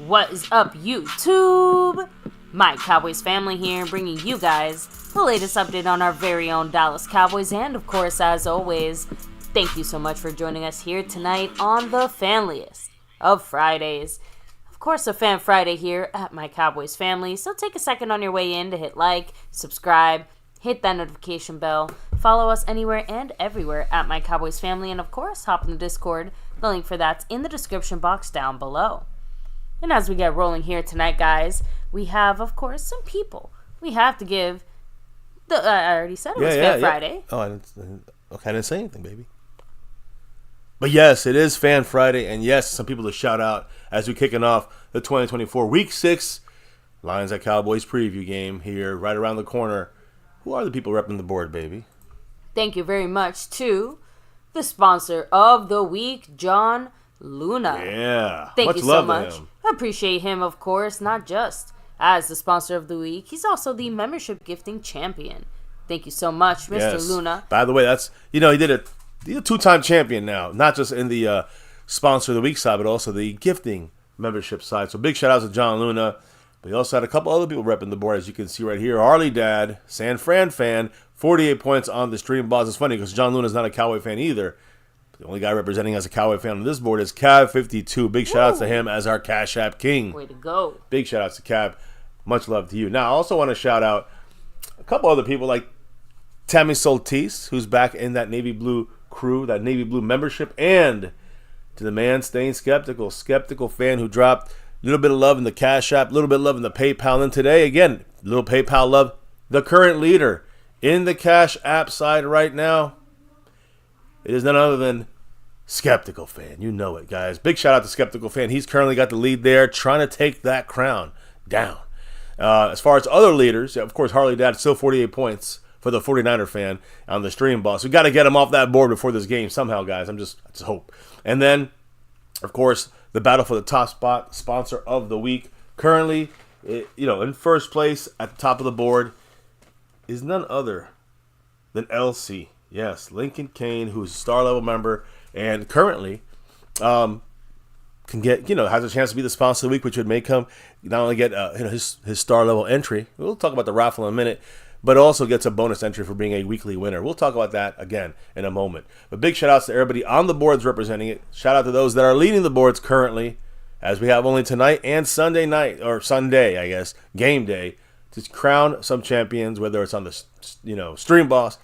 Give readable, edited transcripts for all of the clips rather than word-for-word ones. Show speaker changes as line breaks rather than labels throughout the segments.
What is up, YouTube? My Cowboys family here, bringing you guys the latest update on our very own Dallas Cowboys, and of course, as always, thank you so much for joining us here tonight on the Fanliest of Fridays. Of course, a Fan Friday here at My Cowboys Family, so take a second on your way in to hit like, subscribe, hit that notification bell, follow us anywhere and everywhere at My Cowboys Family, and of course, hop in the Discord. The link for that's in the description box down below. And as we get rolling here tonight, guys, we have, of course, some people we have to give the... I already said it was Fan Friday.
Oh, I didn't say anything, baby. But yes, it is Fan Friday, and yes, some people to shout out as we're kicking off the 2024 Week 6 Lions at Cowboys preview game here, right around the corner. Who are the people repping the board, baby?
Thank you very much to the sponsor of the week, John Luna.
Yeah.
Thank you so much. I appreciate him, of course, not just as the sponsor of the week. He's also the membership gifting champion. Thank you so much, Mr. Luna.
By the way, that's, he did a two-time champion now, not just in the sponsor of the week side, but also the gifting membership side. So big shout out to John Luna. But he also had a couple other people repping the board, as you can see right here. Harley Dad, San Fran fan, 48 points on the stream boss. It's funny because John Luna's not a Cowboy fan either. The only guy representing as a Cowboy fan on this board is Cav52. Big shout out to him as our Cash App King.
Way to go.
Big shout out to Cav. Much love to you. Now, I also want to shout out a couple other people like Tammy Soltis, who's back in that Navy Blue crew, that Navy Blue membership, and to the man staying skeptical fan who dropped a little bit of love in the Cash App, a little bit of love in the PayPal, and today, again, a little PayPal love, the current leader in the Cash App side right now. It is none other than Skeptical Fan. You know it, guys. Big shout out to Skeptical Fan. He's currently got the lead there, trying to take that crown down. As far as other leaders, of course, Harley Dad, still 48 points for the 49er fan on the stream boss. We got to get him off that board before this game somehow, guys. I just hope. And then, of course, the battle for the top spot, sponsor of the week. Currently, in first place at the top of the board is none other than LC. Yes, Lincoln Kane, who's a star level member and currently can get, has a chance to be the sponsor of the week, which would make him not only get his star level entry. We'll talk about the raffle in a minute, but also gets a bonus entry for being a weekly winner. We'll talk about that again in a moment. But big shout outs to everybody on the boards representing it. Shout out to those that are leading the boards currently, as we have only tonight and Sunday night, or Sunday, I guess, game day, to crown some champions, whether it's on the stream boss,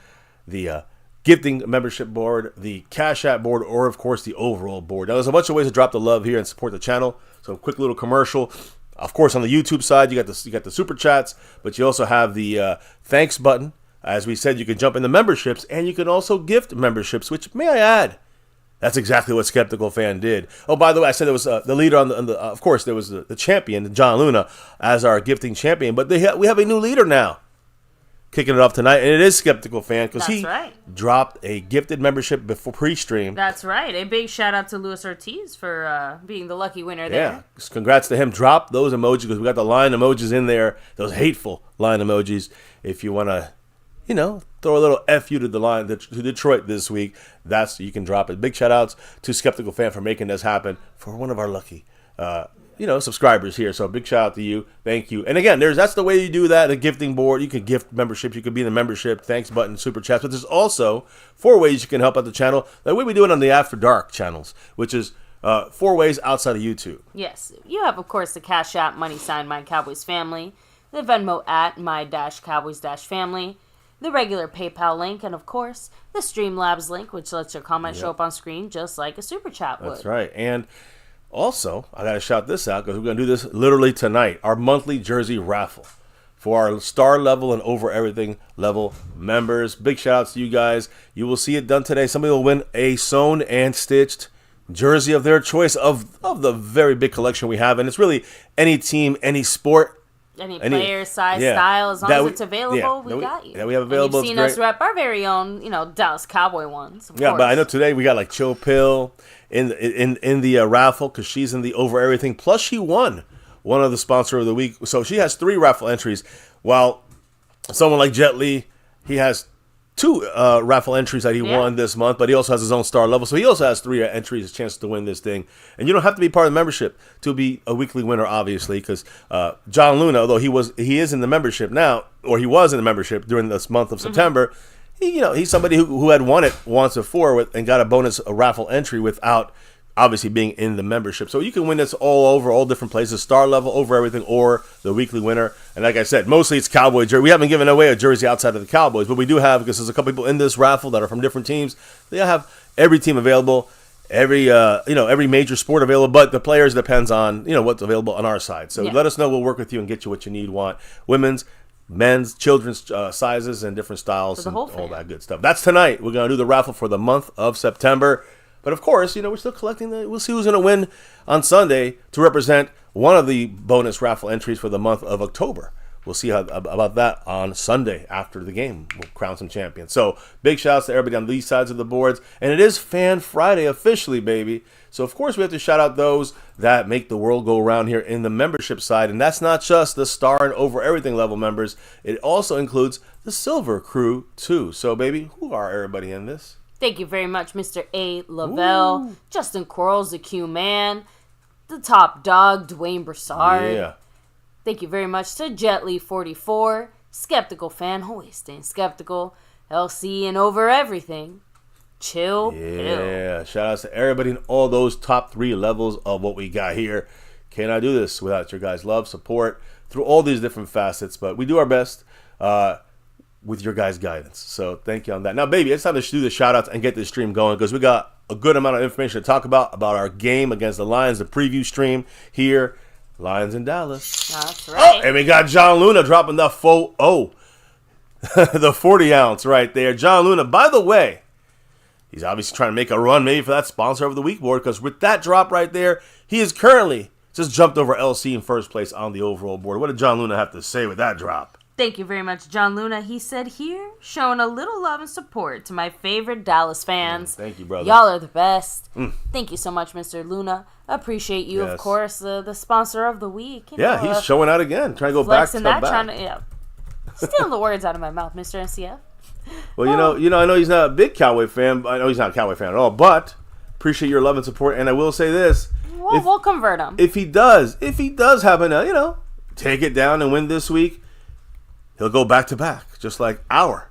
the gifting membership board, the Cash App board, or of course the overall board. Now there's a bunch of ways to drop the love here and support the channel. So quick little commercial. Of course, on the YouTube side, you got the super chats, but you also have the thanks button. As we said, you can jump into memberships, and you can also gift memberships, which, may I add, that's exactly what Skeptical Fan did. Oh, by the way, I said there was the leader on the of course, there was the champion, John Luna, as our gifting champion, but we have a new leader now, kicking it off tonight, and it is Skeptical Fan, because he dropped a gifted membership before pre-stream.
That's right. A big shout out to Luis Ortiz for being the lucky winner there.
Yeah, congrats to him. Drop those emojis, because we got the line emojis in there, those hateful line emojis. If you want to, throw a little FU to the line to Detroit this week, you can drop it. Big shout outs to Skeptical Fan for making this happen for one of our lucky subscribers here. So big shout out to you. Thank you. And again, that's the way you do that. The gifting board, you can gift memberships, you could be in the membership, thanks button, super chats, but there's also 4 ways you can help out the channel. The way we do it on the After Dark channels, which is 4 ways outside of YouTube.
Yes. You have, of course, the Cash App, money sign, My Cowboys Family, the Venmo at My-Cowboys-Family, the regular PayPal link, and of course, the Streamlabs link, which lets your comment show up on screen just like a super chat would.
That's right. And also, I got to shout this out, because we're going to do this literally tonight. Our monthly jersey raffle for our star level and over everything level members. Big shout outs to you guys. You will see it done today. Somebody will win a sewn and stitched jersey of their choice of the very big collection we have. And it's really any team, any sport.
Any player, size, style, as long as it's available, we got you.
Yeah, we have available.
And you've seen us rep our very own, Dallas Cowboy ones. Of
course. But I know today we got like Chill Pill in the raffle, because she's in the over everything. Plus, she won one of the sponsor of the week, so she has 3 raffle entries. While someone like Jet Li, he has two raffle entries that he won this month, but he also has his own star level. So he also has 3 entries, a chance to win this thing. And you don't have to be part of the membership to be a weekly winner, obviously, because John Luna, although he is in the membership now, or he was in the membership during this month of September, he's somebody who had won it once before and got a raffle entry without obviously being in the membership. So you can win this all over, all different places, star level, over everything, or the weekly winner. And like I said, mostly it's Cowboy jersey. We haven't given away a jersey outside of the Cowboys, but we do have, because there's a couple people in this raffle that are from different teams. They have every team available, every major sport available, but the players depends on, what's available on our side. So let us know. We'll work with you and get you what you need, want. Women's, men's, children's sizes, and different styles, and all that good stuff. That's tonight. We're going to do the raffle for the month of September. But of course, we're still collecting we'll see who's going to win on Sunday to represent one of the bonus raffle entries for the month of October. We'll see about that on Sunday after the game. We'll crown some champions. So big shouts to everybody on these sides of the boards. And it is Fan Friday officially, baby. So of course we have to shout out those that make the world go around here in the membership side. And that's not just the star and over everything level members. It also includes the silver crew too. So baby, who are everybody in this?
Thank you very much, Mr. A. Lavelle, Justin Quarles, the Q-Man, the top dog, Dwayne Broussard.
Yeah.
Thank you very much to Jetly44, Skeptical Fan, always staying skeptical, LC and over everything, Chill Pill.
Shout outs to everybody in all those top 3 levels of what we got here. Cannot do this without your guys' love, support, through all these different facets, but we do our best. With your guys' guidance. So thank you on that. Now, baby, it's time to do the shout-outs and get this stream going because we got a good amount of information to talk about our game against the Lions, the preview stream here, Lions in Dallas.
That's right.
And we got John Luna dropping the the 40-ounce right there. John Luna, by the way, he's obviously trying to make a run maybe for that sponsor of the week board because with that drop right there, he is currently just jumped over LC in first place on the overall board. What did John Luna have to say with that drop?
Thank you very much, John Luna. He said here, showing a little love and support to my favorite Dallas fans.
Thank you, brother.
Y'all are the best. Thank you so much, Mr. Luna. Appreciate you,
Yes.
of course, the sponsor of the week.
He's showing out again, trying to go back to back.
Stealing the words out of my mouth, Mr. NCF.
Well, I know he's not a big Cowboy fan. I know he's not a Cowboy fan at all, but appreciate your love and support. And I will say this:
we'll convert him.
If he does happen to, take it down and win this week, he'll go back to back, just like our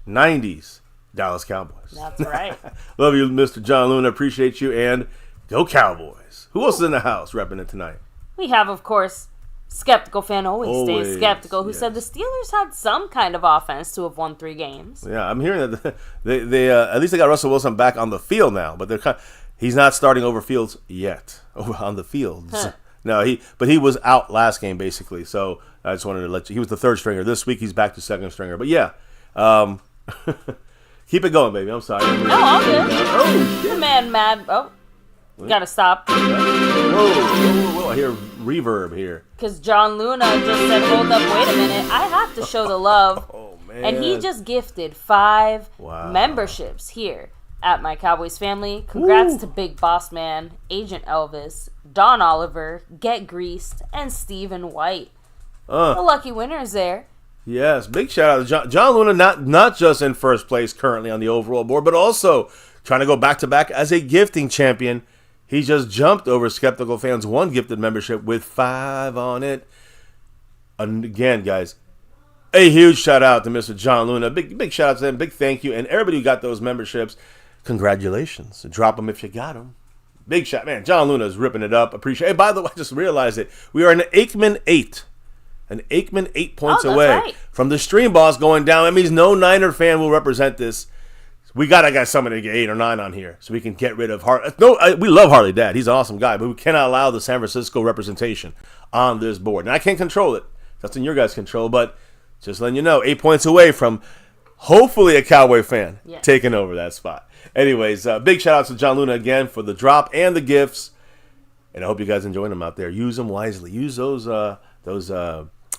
90s Dallas Cowboys.
That's right.
Love you, Mr. John Luna. Appreciate you, and go Cowboys. Who else is in the house repping it tonight?
We have, of course, Skeptical Fan, always staying skeptical, who said the Steelers had some kind of offense to have won 3 games.
Yeah, I'm hearing that they at least they got Russell Wilson back on the field now, but he's not starting over Fields yet. Over on the fields.
Huh.
No, he was out last game basically. So I just wanted to let you. He was the 3rd stringer. This week he's back to 2nd stringer. But yeah, keep it going, baby. I'm sorry.
No, all good. The man mad. Oh, gotta stop.
Whoa, I hear reverb here.
Because John Luna just said, "Hold up, wait a minute. I have to show the love."
Oh man!
And he just gifted 5 memberships here at MyCowboysFamily. Congrats to Big Boss Man, Agent Elvis, Don Oliver, Get Greased, and Stephen White. The lucky winners there.
Yes, big shout out to John Luna, not just in first place currently on the overall board, but also trying to go back to back as a gifting champion. He just jumped over Skeptical Fans' 1 gifted membership with 5 on it. And again, guys, a huge shout out to Mr. John Luna. Big shout out to him. Big thank you. And everybody who got those memberships, congratulations. Drop them if you got them. Big shout. Man, John Luna is ripping it up. Appreciate it. Hey, by the way, I just realized it. We are an Aikman 8. An Aikman 8 points away from the stream boss going down. That means no Niner fan will represent this. We got somebody to get 8 or 9 on here so we can get rid of Harley. We love Harley Dad. He's an awesome guy, but we cannot allow the San Francisco representation on this board. And I can't control it. That's in your guys' control, but just letting you know, 8 points away from hopefully a Cowboy fan taking over that spot. Anyways, big shout out to John Luna again for the drop and the gifts. And I hope you guys enjoying them out there. Use them wisely. Use those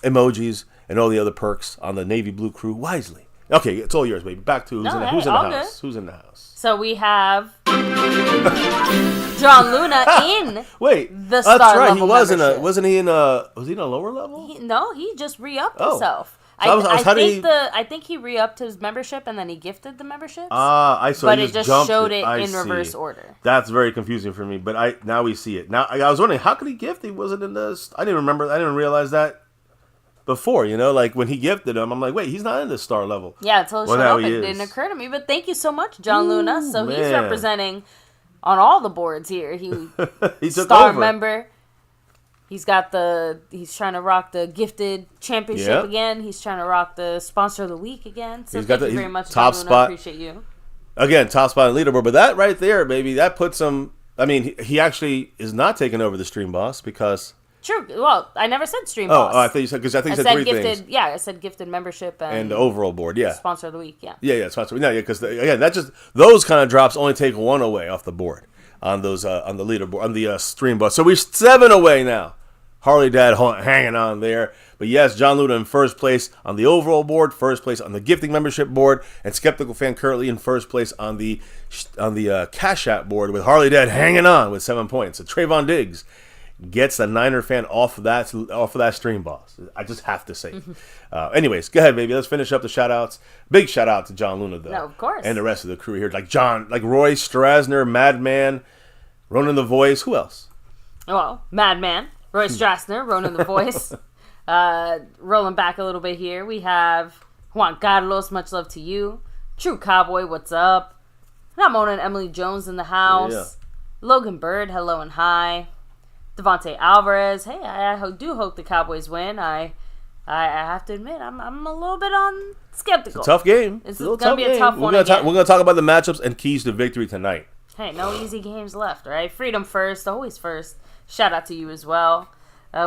emojis and all the other perks on the Navy Blue crew wisely. Okay, it's all yours, baby. Back to who's in the house. Who's in the house?
So we have John Luna in
the star
level
he was membership. Was he in a lower level?
He just re-upped himself. I think he re-upped his membership and then he gifted the memberships.
I saw.
But it just showed it in reverse order.
That's very confusing for me. But now we see it. Now I was wondering, how could he gift? He wasn't in this. I didn't remember. I didn't realize that before. Like when he gifted him, I'm like, wait, he's not in the star level.
Yeah, until it showed up, it didn't occur to me. But thank you so much, John Luna. So he's representing on all the boards here. He
took
star
over.
member. He's trying to rock the gifted championship again. He's trying to rock the sponsor of the week again. So thank you very much,
top
John Luna.
spot.
I appreciate you.
Again, top spot in leaderboard. But that right there, baby, that puts him. I mean, he actually is not taking over the stream boss because.
True. Well, I never said stream boss.
Oh, I thought you said, because I think you said three
gifted,
things.
Yeah, I said gifted membership and
the overall board. Yeah,
sponsor of the week. Yeah.
Yeah, sponsor. No, yeah, because again, that just those kind of drops only take one away off the board on those on the leaderboard on the stream boss. So we're 7 away now. Harley Dad hanging on there. But yes, John Luna in first place on the overall board, first place on the gifting membership board, and Skeptical Fan currently in first place on the Cash App board with Harley Dad hanging on with 7 points. So Trayvon Diggs gets the Niner fan off of that stream boss. I just have to say. Anyways, go ahead, baby. Let's finish up the shout-outs. Big shout-out to John Luna, though.
No, of course.
And the rest of the crew here. Like Roy Strasner, Madman, Ronan the Voice. Who else?
Well, Madman. Roy Strasner, Ronan the Voice. Rolling back a little bit here, we have Juan Carlos, much love to you. True Cowboy, what's up? Ramona and Emily Jones in the house. Yeah. Logan Bird, hello and hi. Devontae Alvarez, hey, I do hope the Cowboys win. I have to admit, I'm a little bit skeptical.
It's a tough game.
It's going to be a tough one.
We're going to talk about the matchups and keys to victory tonight.
Hey, no easy games left, right? Freedom first, always first. Shout out to you as well.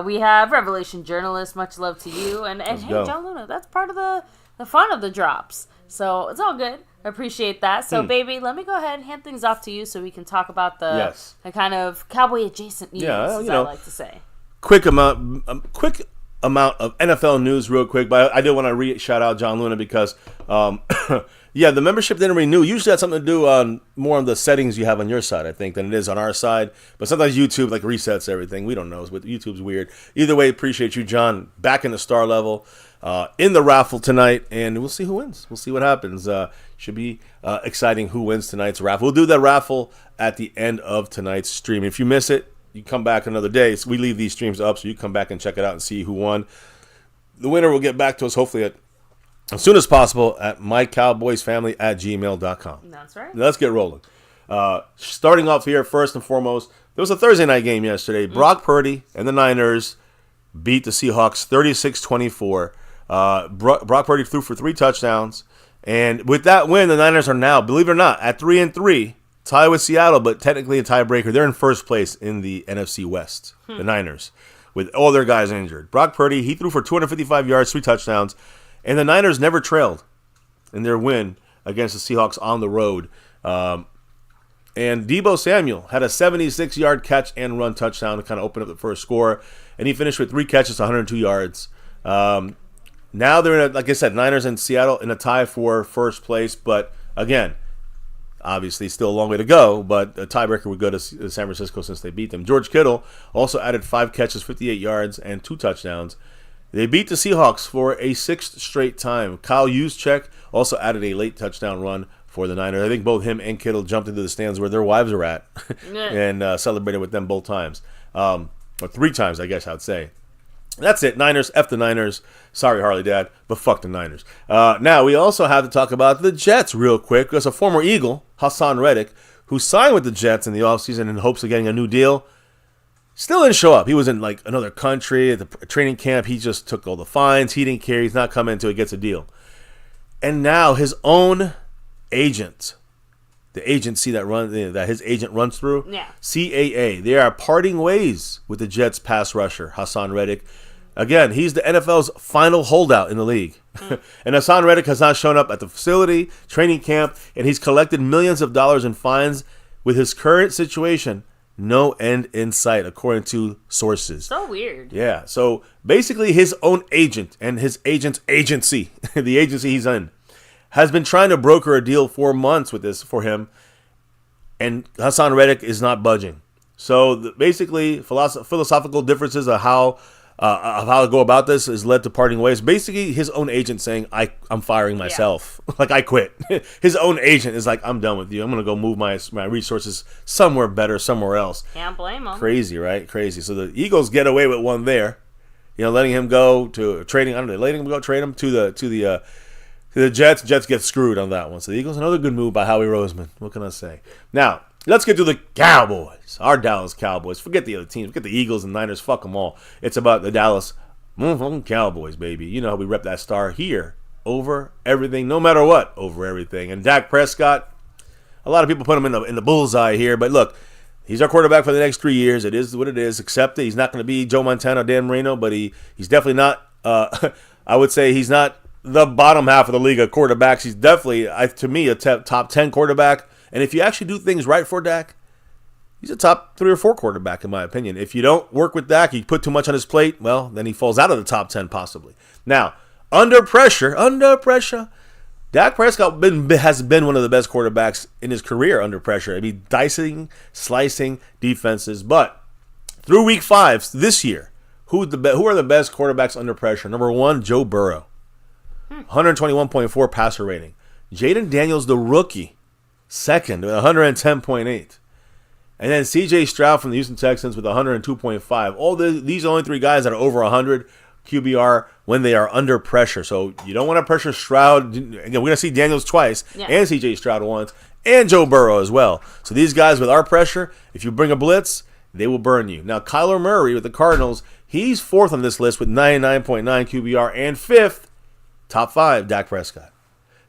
We have Revelation Journalist, much love to you. And hey, John Luna, that's part of the fun of the drops. So it's all good. I appreciate that. So, baby, let me go ahead and hand things off to you so we can talk about the kind of Cowboy-adjacent news, as I like to say.
Quick amount of NFL news real quick. But I did want to shout out John Luna because, the membership didn't renew. Usually that's something to do on more on the settings you have on your side, I think, than it is on our side. But sometimes YouTube resets everything. We don't know. But YouTube's weird. Either way, appreciate you, John. Back in the star level. In the raffle tonight, and we'll see who wins. We'll see what happens. Should be exciting who wins tonight's raffle. We'll do that raffle at the end of tonight's stream. If you miss it, you come back another day. So we leave these streams up, so you come back and check it out and see who won. The winner will get back to us hopefully as soon as possible at MyCowboysFamily@gmail.com.
That's right.
Now let's get rolling. Starting off here, first and foremost, there was a Thursday night game yesterday. Brock Purdy and the Niners beat the Seahawks 36-24. Brock Purdy threw for 3 touchdowns. And with that win, the Niners are now, believe it or not, at 3-3, tie with Seattle, but technically a tiebreaker. They're in first place in the NFC West, the Niners, with all their guys injured. Brock Purdy, he threw for 255 yards, 3 touchdowns, and the Niners never trailed in their win against the Seahawks on the road. And Deebo Samuel had a 76-yard catch and run touchdown to kind of open up the first score, and he finished with 3 catches, 102 yards. Now they're in, like I said, Niners and Seattle in a tie for first place. But again, obviously still a long way to go. But a tiebreaker would go to San Francisco since they beat them. George Kittle also added 5 catches, 58 yards, and 2 touchdowns. They beat the Seahawks for a 6th straight time. Kyle Juszczyk also added a late touchdown run for the Niners. I think both him and Kittle jumped into the stands where their wives are at and celebrated with them both times. Or 3 times, I guess I would say. That's it. Niners. F the Niners. Sorry, Harley Dad, but fuck the Niners. Now, we also have to talk about the Jets real quick. There's a former Eagle, Hassan Reddick, who signed with the Jets in the offseason in hopes of getting a new deal. Still didn't show up. He was in another country at the training camp. He just took all the fines. He didn't care. He's not coming until he gets a deal. And now his own agent, the agency that his agent runs through, CAA, they are parting ways with the Jets pass rusher, Hassan Reddick. Again, he's the NFL's final holdout in the league. And Hassan Reddick has not shown up at the facility, training camp, and he's collected millions of dollars in fines. With his current situation, no end in sight, according to sources.
So weird.
Yeah, so basically his own agent and his agent's agency, the agency he's in, has been trying to broker a deal for months with this for him, and Hassan Reddick is not budging. So basically, philosophical differences of how of how to go about this has led to parting ways. Basically, his own agent saying, I'm firing myself. Yeah. Like, I quit. His own agent is like, I'm done with you. I'm going to go move my resources somewhere better, somewhere else.
Can't blame him.
Crazy, right? Crazy. So the Eagles get away with one there. Letting him go to trading. I don't know. Letting him go trade him to the Jets. Jets get screwed on that one. So the Eagles, another good move by Howie Roseman. What can I say? Now, let's get to the Cowboys. Our Dallas Cowboys. Forget the other teams. Forget the Eagles and Niners. Fuck them all. It's about the Dallas Cowboys, baby. You know how we rep that star here. Over everything. No matter what. Over everything. And Dak Prescott, a lot of people put him in the bullseye here. But look, he's our quarterback for the next 3 years. It is what it is. Accept it. He's not going to be Joe Montana or Dan Marino, but he's definitely not, I would say he's not the bottom half of the league of quarterbacks. He's definitely, to me, a top 10 quarterback. And if you actually do things right for Dak, he's a top 3 or 4 quarterback, in my opinion. If you don't work with Dak, you put too much on his plate, well, then he falls out of the top 10 possibly. Now, under pressure, Dak Prescott has been one of the best quarterbacks in his career under pressure. I mean, dicing, slicing defenses. But through week 5 this year, who are the best quarterbacks under pressure? Number 1, Joe Burrow, 121.4 passer rating. Jaden Daniels, the rookie, second with 110.8. And then C.J. Stroud from the Houston Texans with 102.5. These are only 3 guys that are over 100 QBR when they are under pressure. So you don't want to pressure Stroud. Again, we're going to see Daniels twice and C.J. Stroud once and Joe Burrow as well. So these guys with our pressure, if you bring a blitz, they will burn you. Now, Kyler Murray with the Cardinals, he's 4th on this list with 99.9 QBR and 5th, top 5, Dak Prescott.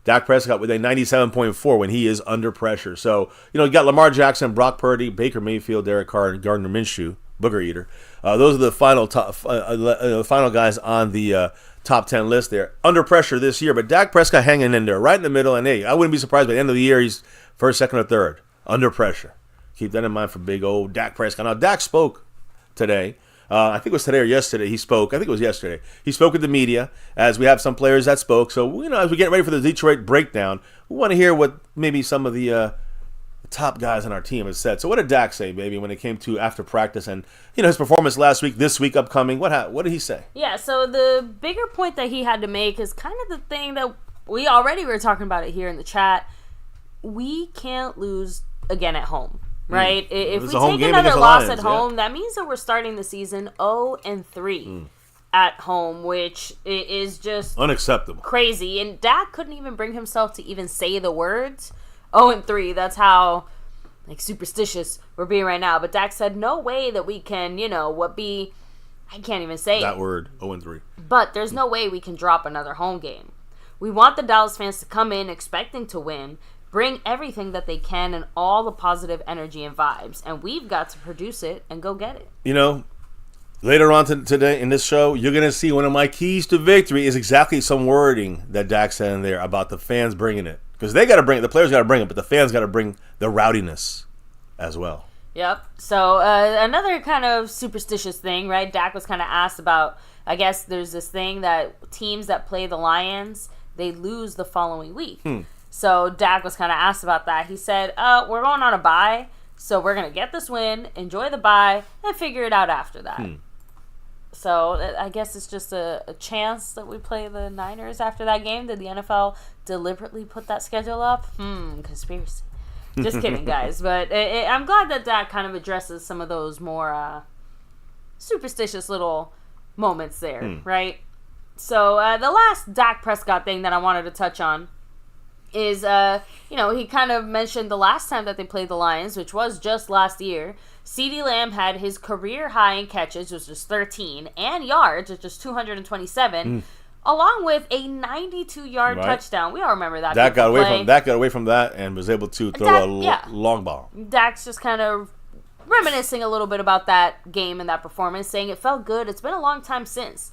Dak Prescott with a 97.4 when he is under pressure. So, you got Lamar Jackson, Brock Purdy, Baker Mayfield, Derek Carr, and Gardner Minshew, Booger Eater. Those are the final final guys on the top 10 list there. Under pressure this year, but Dak Prescott hanging in there right in the middle. And, hey, I wouldn't be surprised by the end of the year he's first, second, or third. Under pressure. Keep that in mind for big old Dak Prescott. Now, Dak spoke today. I think it was today or yesterday he spoke. I think it was yesterday. He spoke with the media, as we have some players that spoke. So, as we get ready for the Detroit breakdown, we want to hear what maybe some of the top guys on our team have said. So what did Dak say, baby, when it came to after practice and, his performance last week, this week upcoming? What did he say?
Yeah, so the bigger point that he had to make is kind of the thing that we already were talking about it here in the chat. We can't lose again at home. Right? If we take another loss at home, that means that we're starting the season 0-3 at home, which is just
unacceptable. Crazy.
And Dak couldn't even bring himself to even say the words 0-3. That's how superstitious we're being right now. But Dak said, no way that we can, I can't even say
that word, 0-3.
But there's no way we can drop another home game. We want the Dallas fans to come in expecting to win, bring everything that they can and all the positive energy and vibes. And we've got to produce it and go get it.
Later on today in this show, you're going to see one of my keys to victory is exactly some wording that Dak said in there about the fans bringing it. Because they got to bring it. The players got to bring it, but the fans got to bring the rowdiness as well.
Yep. So another kind of superstitious thing, right? Dak was kind of asked about, I guess there's this thing that teams that play the Lions, they lose the following week. So Dak was kind of asked about that. He said, we're going on a bye, so we're going to get this win, enjoy the bye, and figure it out after that. So I guess it's just a chance that we play the Niners after that game. Did the NFL deliberately put that schedule up? Conspiracy. Just kidding, guys. But I'm glad that Dak kind of addresses some of those more superstitious little moments there, right? So the last Dak Prescott thing that I wanted to touch on is, he kind of mentioned the last time that they played the Lions, which was just last year. CeeDee Lamb had his career high in catches, which was 13, and yards, which was 227, along with a 92-yard touchdown. We all remember that.
Dak got away from that and was able to throw a long ball.
Dak's just kind of reminiscing a little bit about that game and that performance, saying it felt good. It's been a long time since.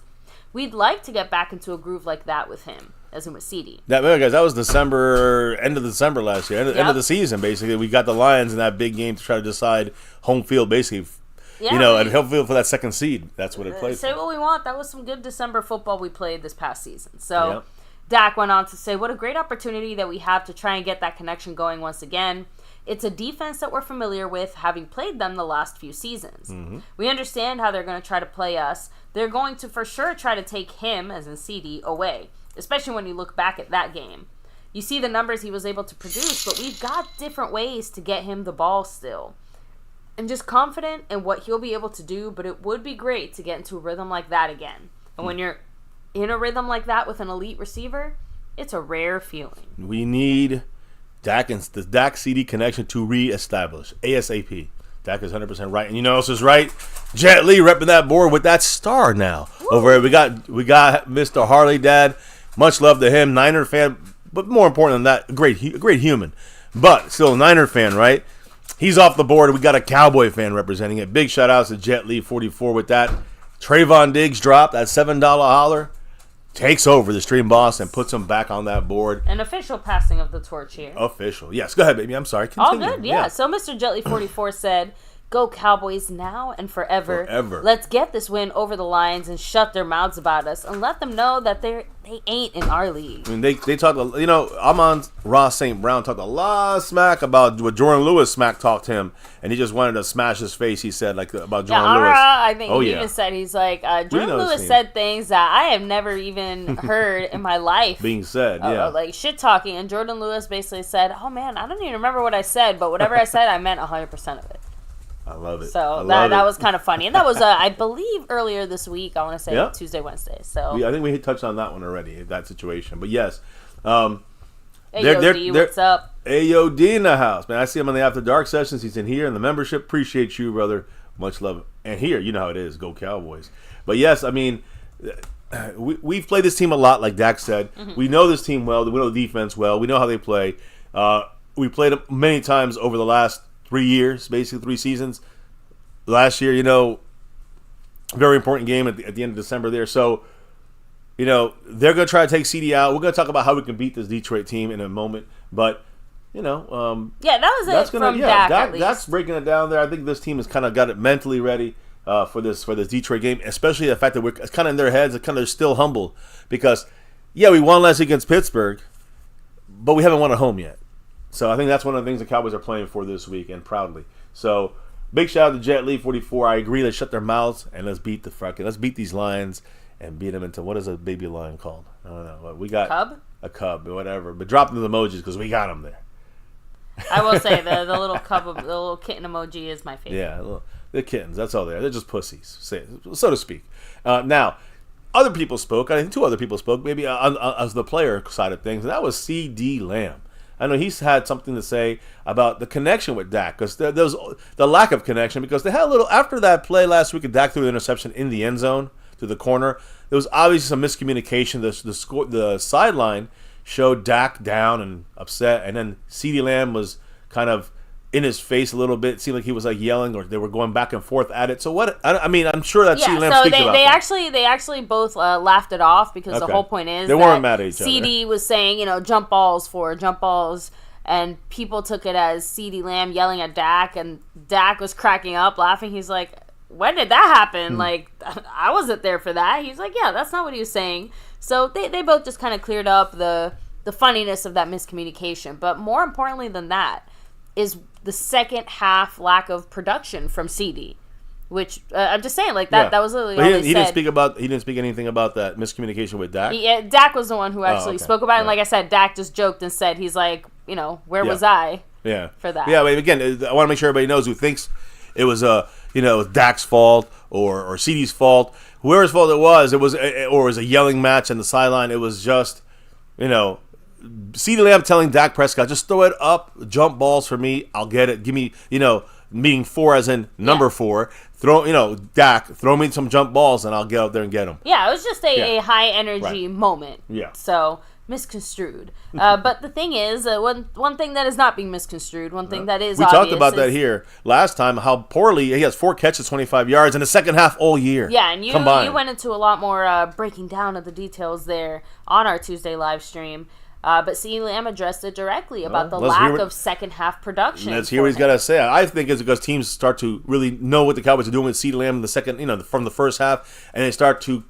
We'd like to get back into a groove like that with him, as in with CeeDee.
That was end of December last year, end of the season, basically. We got the Lions in that big game to try to decide home field, basically, and home field for that second seed. That's what it played
Say what we want. That was some good December football we played this past season. So Dak went on to say, what a great opportunity that we have to try and get that connection going once again. It's a defense that we're familiar with, having played them the last few seasons. We understand how they're going to try to play us. They're going to for sure try to take him, as in CD, away, especially when you look back at that game. You see the numbers he was able to produce, but we've got different ways to get him the ball still. I'm just confident in what he'll be able to do, but it would be great to get into a rhythm like that again. And when you're in a rhythm like that with an elite receiver, it's a rare feeling.
We need Dak and the Dak CD connection to reestablish ASAP. Dak is 100% right, and you know who else is right? Jet Li repping that board with that star now. Woo. Over here, we got Mr. Harley Dad. Much love to him, Niner fan, but more important than that, a great human, but still a Niner fan, right? He's off the board. We got a Cowboy fan representing it. Big shout outs to Jet Li 44 with that. Trayvon Diggs drop that $7 holler. Takes over the stream boss and puts him back on that board.
An official passing of the torch here.
Official. Yes, go ahead, baby. I'm sorry. Continue.
All good, yeah. So Mr. Jetly 44 said, "Go Cowboys now and forever.
Forever.
Let's get this win over the Lions and shut their mouths about us and let them know that they ain't in our league."
I mean, they talk, you know, I'm on Ross St. Brown talked a lot of smack about what Jordan Lewis smack talked him, and he just wanted to smash his face, he said, like, about Jordan Lewis.
I think he even said, he's like, Jordan Lewis said things that I have never even heard in my life.
Being said, yeah.
Like, shit talking, and Jordan Lewis basically said, oh man, I don't even remember what I said, but whatever I said, I meant 100% of it.
I love it.
So that was kind of funny. And that was, I believe, earlier this week. I want to say Tuesday, Wednesday. So
I think we touched on that one already, that situation. But yes.
AOD, what's up?
AOD in the house. Man, I see him on the After Dark sessions. He's in here in the membership. Appreciate you, brother. Much love. And here, you know how it is. Go Cowboys. But yes, I mean, we've played this team a lot, like Dak said. Mm-hmm. We know this team well. We know the defense well. We know how they play. We played them many times over the last 3 years, basically 3 seasons. Last year, you know, very important game at the end of December there. So, you know, they're going to try to take CD out. We're going to talk about how we can beat this Detroit team in a moment. But, you know.
That was it from Dak, at least.
That's breaking it down there. I think this team has kind of got it mentally ready for this Detroit game, especially the fact that it's kind of in their heads. It's kind of still humble because, we won last week against Pittsburgh, but we haven't won at home yet. So I think that's one of the things the Cowboys are playing for this week, and proudly. So big shout out to Jet Li 44. I agree. Let's shut their mouths and let's beat these Lions and beat them into, what is a baby lion called? I don't know. We got a cub or whatever. But drop them the emojis because we got them there.
I will say the little the little kitten emoji is my favorite.
Yeah, they're kittens. That's all they are. They're just pussies, so to speak. Now, other people spoke. I think 2 other people spoke, maybe as the player side of things, and that was CD Lamb. I know he's had something to say about the connection with Dak, because there was the lack of connection, because they had a little, after that play last week, Dak threw the interception in the end zone to the corner. There was obviously some miscommunication. The sideline showed Dak down and upset, and then CeeDee Lamb was kind of in his face a little bit. It seemed like he was like yelling, or they were going back and forth at it. So what? I mean, I'm sure that CeeDee Lamb speaks about that.
They actually both laughed it off, because the whole point is
they weren't mad at each other.
CD was saying, jump balls, and people took it as CeeDee Lamb yelling at Dak, and Dak was cracking up, laughing. He's like, when did that happen? Like, I wasn't there for that. He's like, yeah, that's not what he was saying. So they both just kind of cleared up the funniness of that miscommunication. But more importantly than that is the second half lack of production from CD, which I'm just saying, like, that was literally all
he didn't speak anything about that miscommunication with Dak.
Dak was the one who actually spoke about it. And like I said, Dak just joked and said, he's like, where was I for that?
Yeah, but again, I want to make sure everybody knows who thinks it was Dak's fault or CD's fault, whoever's fault it was, or it was a yelling match on the sideline. It was just, CeeDee Lamb telling Dak Prescott, just throw it up, jump balls for me, I'll get it. Give me, meaning 4 as in number 4. Dak, throw me some jump balls and I'll get out there and get them.
Yeah, it was just a high energy moment.
Yeah.
So misconstrued. But the thing is, one thing that is not being misconstrued, one thing that is
we
obvious.
We talked about that here last time, how poorly he has 4 catches, 25 yards in the second half all year.
Yeah, and you went into a lot more breaking down of the details there on our Tuesday live stream. But CeeDee Lamb addressed it directly about the lack of second half production.
Let's hear what he's got to say. I think it's because teams start to really know what the Cowboys are doing with CeeDee Lamb in the second, from the first half, and they start to,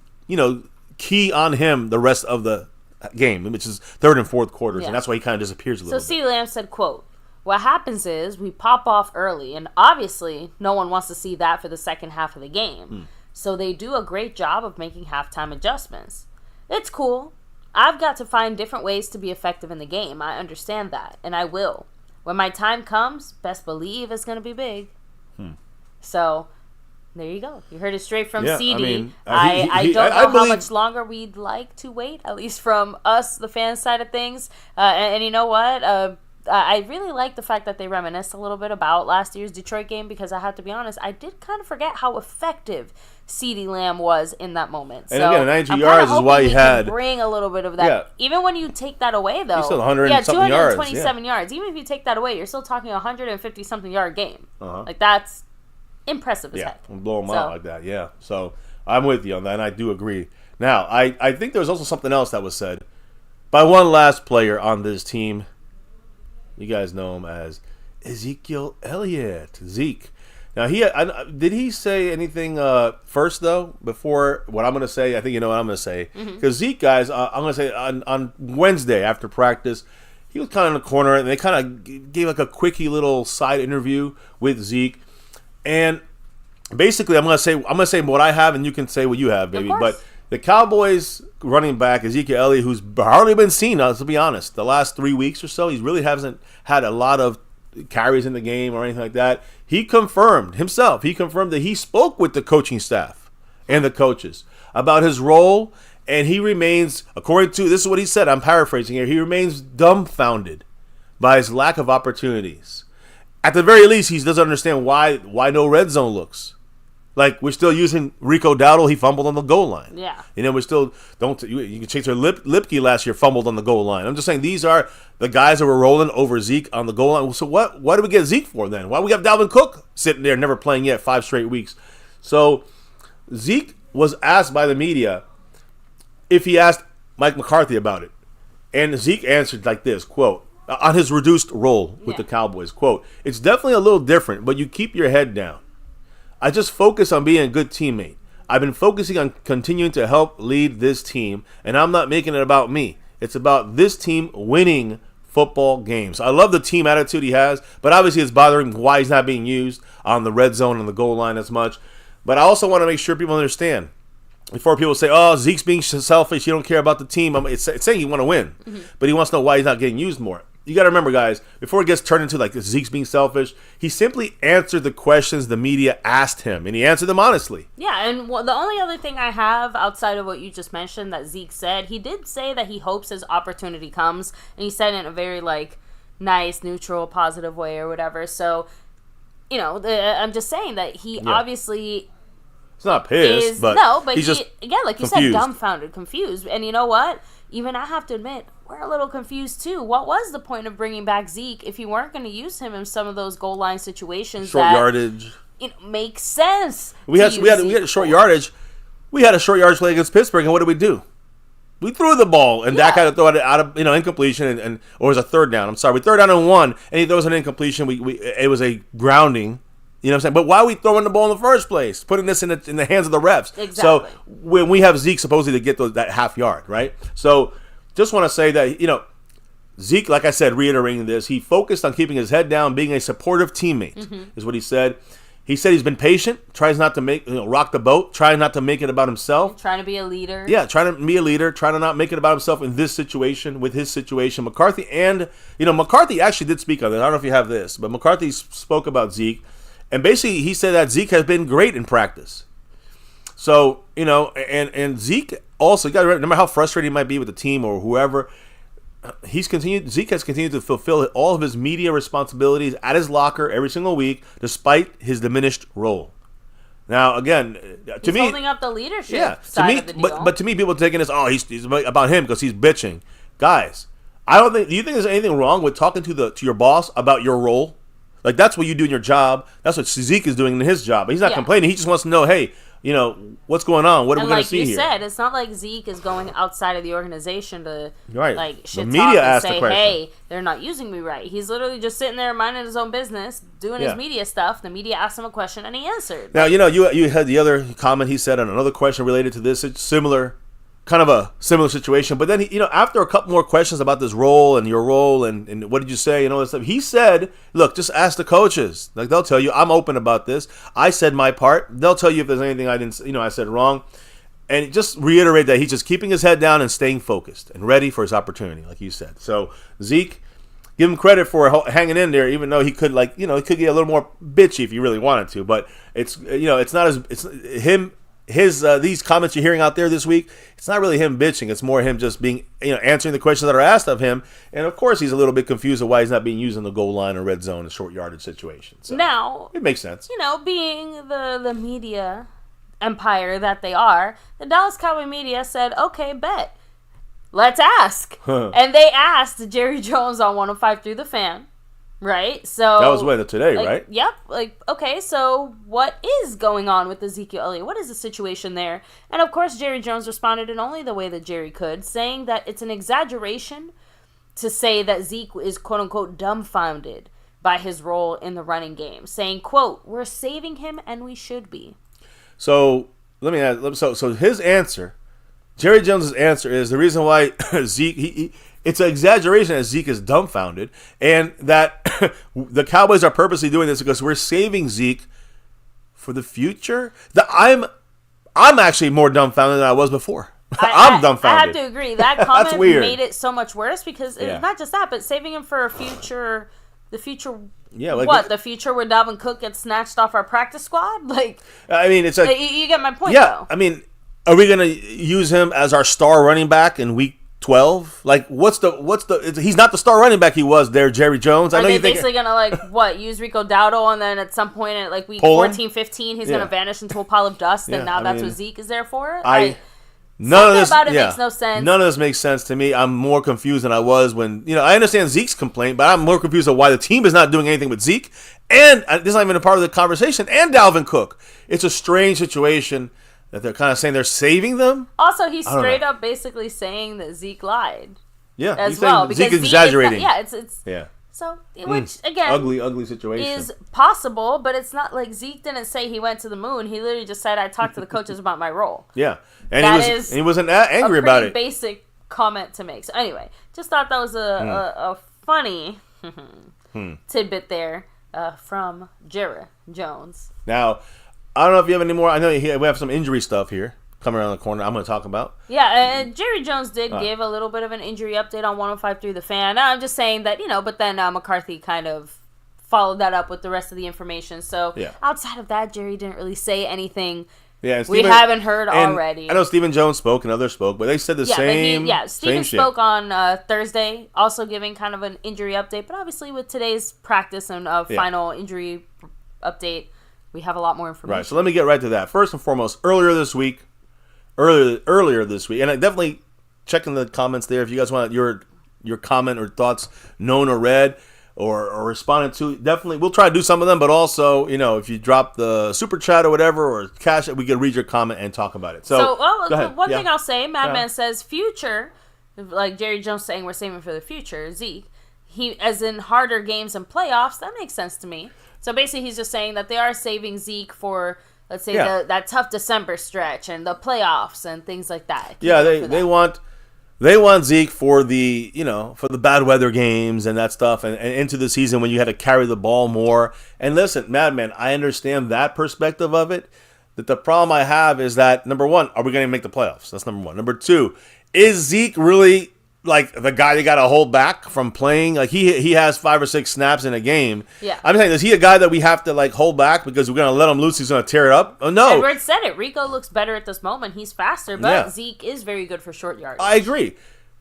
key on him the rest of the game, which is third and fourth quarters, and that's why he kind of disappears a little bit.
So CeeDee Lamb said, quote, what happens is we pop off early, and obviously no one wants to see that for the second half of the game. So they do a great job of making halftime adjustments. It's cool. I've got to find different ways to be effective in the game. I understand that, and I will. When my time comes, best believe it's going to be big. So there you go. You heard it straight from CD.
I mean,
I don't know how much longer we'd like to wait, at least from us, the fan side of things. And you know what? I really like the fact that they reminisced a little bit about last year's Detroit game, because I have to be honest, I did kind of forget how effective CeeDee Lamb was in that moment.
And
so
again, 90 yards is why he had
bring a little bit of that.
Yeah.
Even when you take that away, though,
he's still 100 and something yards.
227 yards. Even if you take that away, you're still talking a 150 something yard game. Like, that's impressive as heck.
Blow him out like that. Yeah. So I'm with you on that, and I do agree. Now, I think there was also something else that was said by one last player on this team. You guys know him as Ezekiel Elliott. Zeke. Now, did he say anything first, though, before what I'm going to say? I think you know what I'm going to say. Because Zeke, guys, I'm going to say on Wednesday after practice, he was kind of in the corner, and they kind of gave like a quickie little side interview with Zeke. And basically, I'm going to say what I have, and you can say what you have, baby. But the Cowboys running back, Ezekiel Elliott, who's hardly been seen, to be honest, the last 3 weeks or so, he really hasn't had a lot of carries in the game or anything like that. He confirmed that he spoke with the coaching staff and the coaches about his role, and he remains, according to, this is what he said, I'm paraphrasing here, he remains dumbfounded by his lack of opportunities. At the very least, he doesn't understand why no red zone looks. Like, we're still using Rico Dowdle. He fumbled on the goal line. Yeah. You know, we're still you can chase our Lipke last year fumbled on the goal line. I'm just saying these are the guys that were rolling over Zeke on the goal line. So what do we get Zeke for then? Why do we have Dalvin Cook sitting there never playing yet 5 straight weeks? So Zeke was asked by the media if he asked Mike McCarthy about it. And Zeke answered like this, quote, on his reduced role with the Cowboys, quote, "It's definitely a little different, but you keep your head down. I just focus on being a good teammate. I've been focusing on continuing to help lead this team, and I'm not making it about me. It's about this team winning football games." I love the team attitude he has, but obviously it's bothering why he's not being used on the red zone and the goal line as much. But I also want to make sure people understand. Before people say, oh, Zeke's being selfish, you don't care about the team. It's saying you want to win, but he wants to know why he's not getting used more. You got to remember, guys, before it gets turned into like Zeke's being selfish, he simply answered the questions the media asked him, and he answered them honestly.
Yeah, and the only other thing I have outside of what you just mentioned that Zeke said, he did say that he hopes his opportunity comes, and he said it in a very, like, nice, neutral, positive way or whatever. So, you know, I'm just saying that he obviously...
It's not pissed, but he's just
like you said, dumbfounded, confused. And you know what? Even I have to admit, we're a little confused too. What was the point of bringing back Zeke if you weren't going to use him in some of those goal line situations?
Short yardage.
It makes sense.
We had a short yardage. We had a short yardage play against Pittsburgh, and what did we do? We threw the ball, and Dak had to throw it out of incompletion, and or it was a third down. I'm sorry, we third down and 1, and he throws an incompletion. It was a grounding. You know what I'm saying? But why are we throwing the ball in the first place? Putting this in the hands of the refs.
Exactly.
So when we have Zeke supposedly to get that half yard, right? So just want to say that, Zeke, like I said, reiterating this, he focused on keeping his head down, being a supportive teammate, is what he said. He said he's been patient, tries not to rock the boat, trying not to make it about himself.
Trying to be a leader.
Yeah, trying to be a leader, trying to not make it about himself in this situation, with his situation. McCarthy actually did speak on this. I don't know if you have this, but McCarthy spoke about Zeke. And basically, he said that Zeke has been great in practice. So, and Zeke also, you got to remember how frustrated he might be with the team or whoever. Zeke has continued to fulfill all of his media responsibilities at his locker every single week, despite his diminished role. Now, again, to me,
holding up the leadership side of the deal.
But to me, people are taking this, he's about him because he's bitching. Guys, do you think there's anything wrong with talking to your boss about your role? Like, that's what you do in your job. That's what Zeke is doing in his job. But he's not complaining. He just wants to know, hey, what's going on? What are we going to see here?
And like you said, it's not like Zeke is going outside of the organization to, shit
the media
talk and say,
the
hey, they're not using me right. He's literally just sitting there minding his own business, doing his media stuff. The media asked him a question, and he answered.
Now, you had the other comment he said on another question related to this. It's similar kind of a similar situation. But then, after a couple more questions about this role and your role and what did you say and all that stuff, he said, look, just ask the coaches. Like, they'll tell you. I'm open about this. I said my part. They'll tell you if there's anything I said wrong. And just reiterate that he's just keeping his head down and staying focused and ready for his opportunity, like you said. So, Zeke, give him credit for hanging in there, even though he could, he could get a little more bitchy if he really wanted to. But it's not these comments you're hearing out there this week. It's not really him bitching. It's more him just being, answering the questions that are asked of him. And of course, he's a little bit confused of why he's not being used in the goal line or red zone and short yardage situation. So
now
it makes sense.
Being the media empire that they are, the Dallas Cowboy media said, okay, bet. Let's ask. And they asked Jerry Jones on 105 Through the Fan, right? So
that was today, right?
Yep. Okay, so what is going on with Ezekiel Elliott? What is the situation there? And of course, Jerry Jones responded in only the way that Jerry could, saying that it's an exaggeration to say that Zeke is quote-unquote dumbfounded by his role in the running game, saying, quote, we're saving him and we should be.
So let me ask. So his answer, Jerry Jones' answer is the reason why Zeke. It's an exaggeration that Zeke is dumbfounded, and that the Cowboys are purposely doing this because we're saving Zeke for the future. I'm actually more dumbfounded than I was before. I'm dumbfounded.
I have to agree. That comment made it so much worse because it's not just that, but saving him for a future. The future. Yeah, the future where Dalvin Cook gets snatched off our practice squad?
It's like
you get my point.
Yeah,
though.
Are we gonna use him as our star running back in week 12? What's the? He's not the star running back he was there, Jerry Jones.
Are they basically gonna use Rico Dowdle and then at some point at week 14, 15, he's gonna vanish into a pile of dust and now that's what Zeke is there for?
None of this
makes no sense.
None of this makes sense to me. I'm more confused than I was when, I understand Zeke's complaint, but I'm more confused of why the team is not doing anything with Zeke. And this is not even a part of the conversation. And Dalvin Cook. It's a strange situation that they're kind of saying they're saving them.
Also, he's straight up basically saying that Zeke lied.
Yeah,
as well. Because
Zeke is exaggerating.
It's
yeah.
So, which, again,
ugly situation.
Is possible, but it's not like Zeke didn't say he went to the moon. He literally just said, I talked to the coaches about my role.
Yeah. And he wasn't angry about it.
Basic comment to make. So, anyway, just thought that was a funny tidbit there from Jerry Jones.
Now, I don't know if you have any more. I know we have some injury stuff here coming around the corner I'm going to talk about.
Yeah, Jerry Jones did give a little bit of an injury update on 105 Through the Fan. I'm just saying that, but then McCarthy kind of followed that up with the rest of the information. So outside of that, Jerry didn't really say anything we haven't heard already.
I know Stephen Jones spoke and others spoke, but they said the same
Stephen spoke on Thursday, also giving kind of an injury update. But obviously with today's practice and final injury update, we have a lot more information.
Right, so let me get right to that. First and foremost, earlier this week, and I definitely check in the comments there if you guys want your comment or thoughts known or read or responded to. Definitely, we'll try to do some of them, but also, if you drop the super chat or whatever or cash it, we can read your comment and talk about it. So
one thing I'll say, Madman says future, like Jerry Jones saying we're saving for the future, Zeke, as in harder games and playoffs, that makes sense to me. So basically he's just saying that they are saving Zeke for, let's say, that tough December stretch and the playoffs and things like that.
Yeah, they want Zeke for the for the bad weather games and that stuff and into the season when you had to carry the ball more. And listen, Madman, I understand that perspective of it. That the problem I have is that, number one, are we going to make the playoffs? That's number one. Number two, is Zeke really the guy they got to hold back from playing? He has 5 or 6 snaps in a game.
Yeah.
I'm saying, is he a guy that we have to hold back because we're going to let him loose? He's going to tear it up? Oh, no.
Edward said it. Rico looks better at this moment. He's faster, but Zeke is very good for short yardage.
I agree.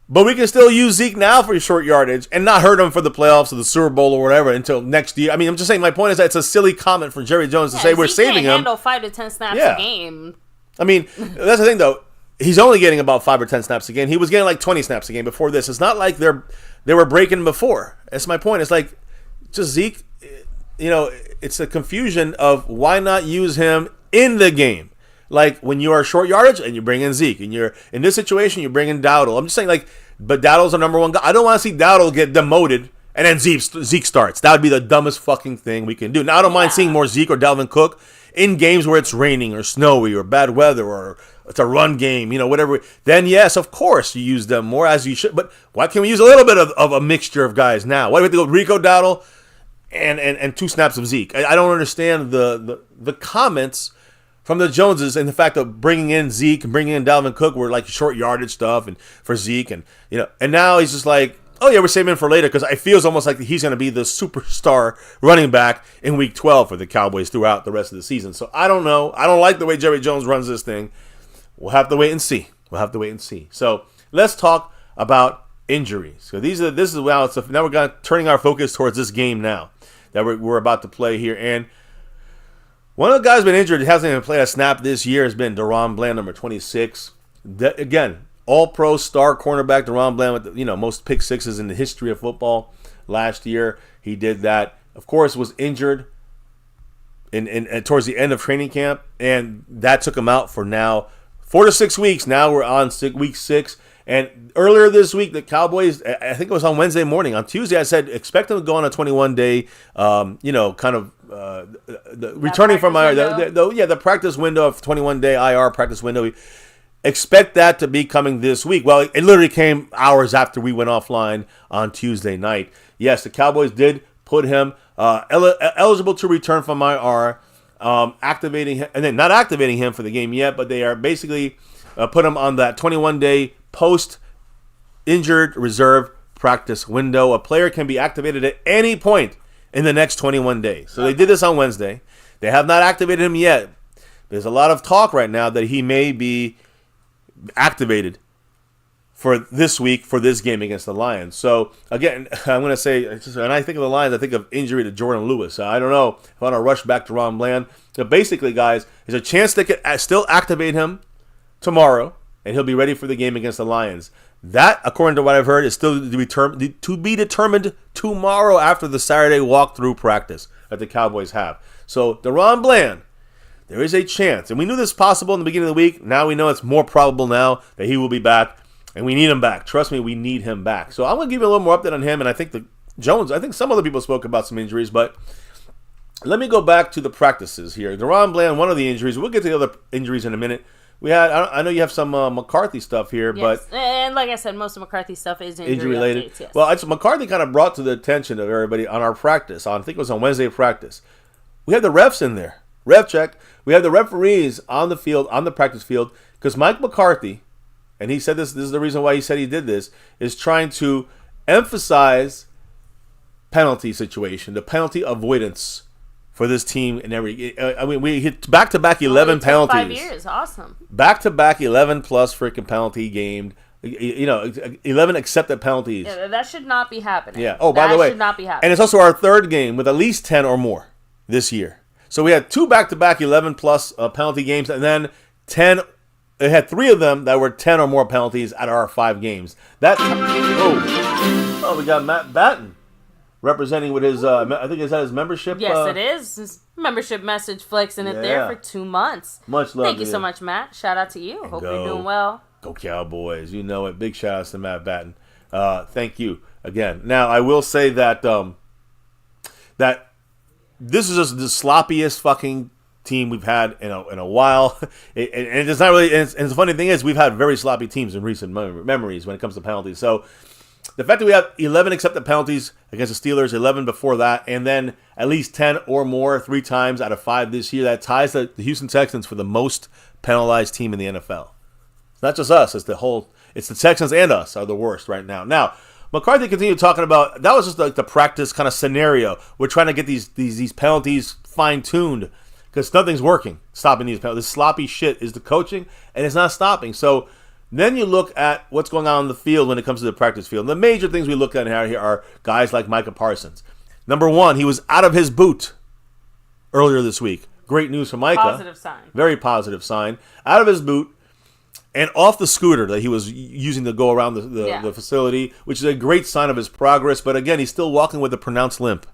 But we can still use Zeke now for short yardage and not hurt him for the playoffs or the Super Bowl or whatever until next year. I mean, I'm just saying, my point is that it's a silly comment for Jerry Jones to say we're saving him.
Zeke can't handle 5 to 10 snaps a game.
I mean, that's the thing, though. He's only getting about 5 or 10 snaps a game. He was getting 20 snaps a game before this. It's not like they were breaking before. That's my point. It's just Zeke, it's a confusion of why not use him in the game. When you are short yardage and you bring in Zeke, and you're in this situation, you bring in Dowdle. I'm just saying, but Dowdle's the number one guy. I don't want to see Dowdle get demoted and then Zeke starts. That would be the dumbest fucking thing we can do. Now, I don't mind seeing more Zeke or Dalvin Cook in games where it's raining or snowy or bad weather or it's a run game, whatever. Then, yes, of course, you use them more as you should. But why can't we use a little bit of a mixture of guys now? Why do we have to go Rico Dowdle and 2 snaps of Zeke? I don't understand the comments from the Joneses and the fact of bringing in Zeke and bringing in Dalvin Cook were like short yardage stuff and for Zeke. And now he's just like, oh, yeah, we're saving him for later because it feels almost like he's going to be the superstar running back in Week 12 for the Cowboys throughout the rest of the season. So I don't know. I don't like the way Jerry Jones runs this thing. We'll have to wait and see. So let's talk about injuries. So now we're turning our focus towards this game now that we're about to play here. And one of the guys been injured, hasn't even played a snap this year, has been DaRon Bland, number 26. Again, all-pro star cornerback DaRon Bland with the most pick sixes in the history of football. Last year, he did that. Of course, was injured in towards the end of training camp, and that took him out for now 4 to 6 weeks. Now we're on week 6. And earlier this week, the Cowboys, I think it was on Wednesday morning. On Tuesday, I said, expect them to go on a 21-day, returning from the practice window of 21-day IR practice window. Expect that to be coming this week. Well, it literally came hours after we went offline on Tuesday night. Yes, the Cowboys did put him eligible to return from IR, activating him, and then not activating him for the game yet, but they are basically put him on that 21-day post-injured reserve practice window. A player can be activated at any point in the next 21 days. So they did this on Wednesday. They have not activated him yet. There's a lot of talk right now that he may be activated for this week for this game against the Lions. So, again, I'm going to say, when I think of the Lions, I think of injury to Jordan Lewis. I don't know if I want to rush back to DaRon Bland. So basically, guys, there's a chance they could still activate him tomorrow, and he'll be ready for the game against the Lions. That, according to what I've heard, is still to be determined tomorrow after the Saturday walkthrough practice that the Cowboys have. So, DaRon Bland, there is a chance, and we knew this was possible in the beginning of the week. Now we know it's more probable now that he will be back, and we need him back. Trust me, we need him back. So I'm going to give you a little more update on him, and I think I think some other people spoke about some injuries, but let me go back to the practices here. DaRon Bland, one of the injuries. We'll get to the other injuries in a minute. I know you have some McCarthy stuff here,
yes.
But
and like I said, most of McCarthy stuff is injury
related.
Updates, yes.
Well, McCarthy kind of brought to the attention of everybody on our practice. I think it was on Wednesday practice. We have the refs in there. Ref check. We have the referees on the field, on the practice field, because Mike McCarthy, and he said this is the reason why he said he did this, is trying to emphasize penalty situation, the penalty avoidance for this team and we hit back-to-back 11 penalties.
5 years, awesome.
Back-to-back 11 plus freaking penalty game. 11 accepted penalties.
Yeah, that should not be happening.
Yeah. Oh, by the way,
that should not be happening.
And it's also our third game with at least 10 or more this year. So we had 2 back-to-back 11 plus penalty games, and then 10. It had 3 of them that were 10 or more penalties out of our 5 games. We got Matt Batten representing with his, I think is that his membership?
Yes, it is. His membership message flexing it there for 2 months.
Much love.
Thank you so much, Matt. Shout out to you. Hope you're doing well.
Go Cowboys. You know it. Big shout outs to Matt Batten. Thank you again. Now, I will say that that this is just the sloppiest fucking team we've had in a while. And it's not really. And the funny thing is, we've had very sloppy teams in recent memories when it comes to penalties. So the fact that we have 11 accepted penalties against the Steelers, 11 before that, and then at least 10 or more 3 times out of 5 this year, that ties the Houston Texans for the most penalized team in the NFL. It's not just us; it's the Texans and us are the worst right now. Now, McCarthy continued talking about that was just like the practice kind of scenario. We're trying to get these penalties fine-tuned because nothing's working stopping these penalties. This sloppy shit is the coaching, and it's not stopping. So then you look at what's going on in the field when it comes to the practice field. And the major things we look at here are guys like Micah Parsons. Number 1, he was out of his boot earlier this week. Great news for Micah.
Positive sign.
Very positive sign. Out of his boot and off the scooter that he was using to go around the facility, which is a great sign of his progress. But again, he's still walking with a pronounced limp.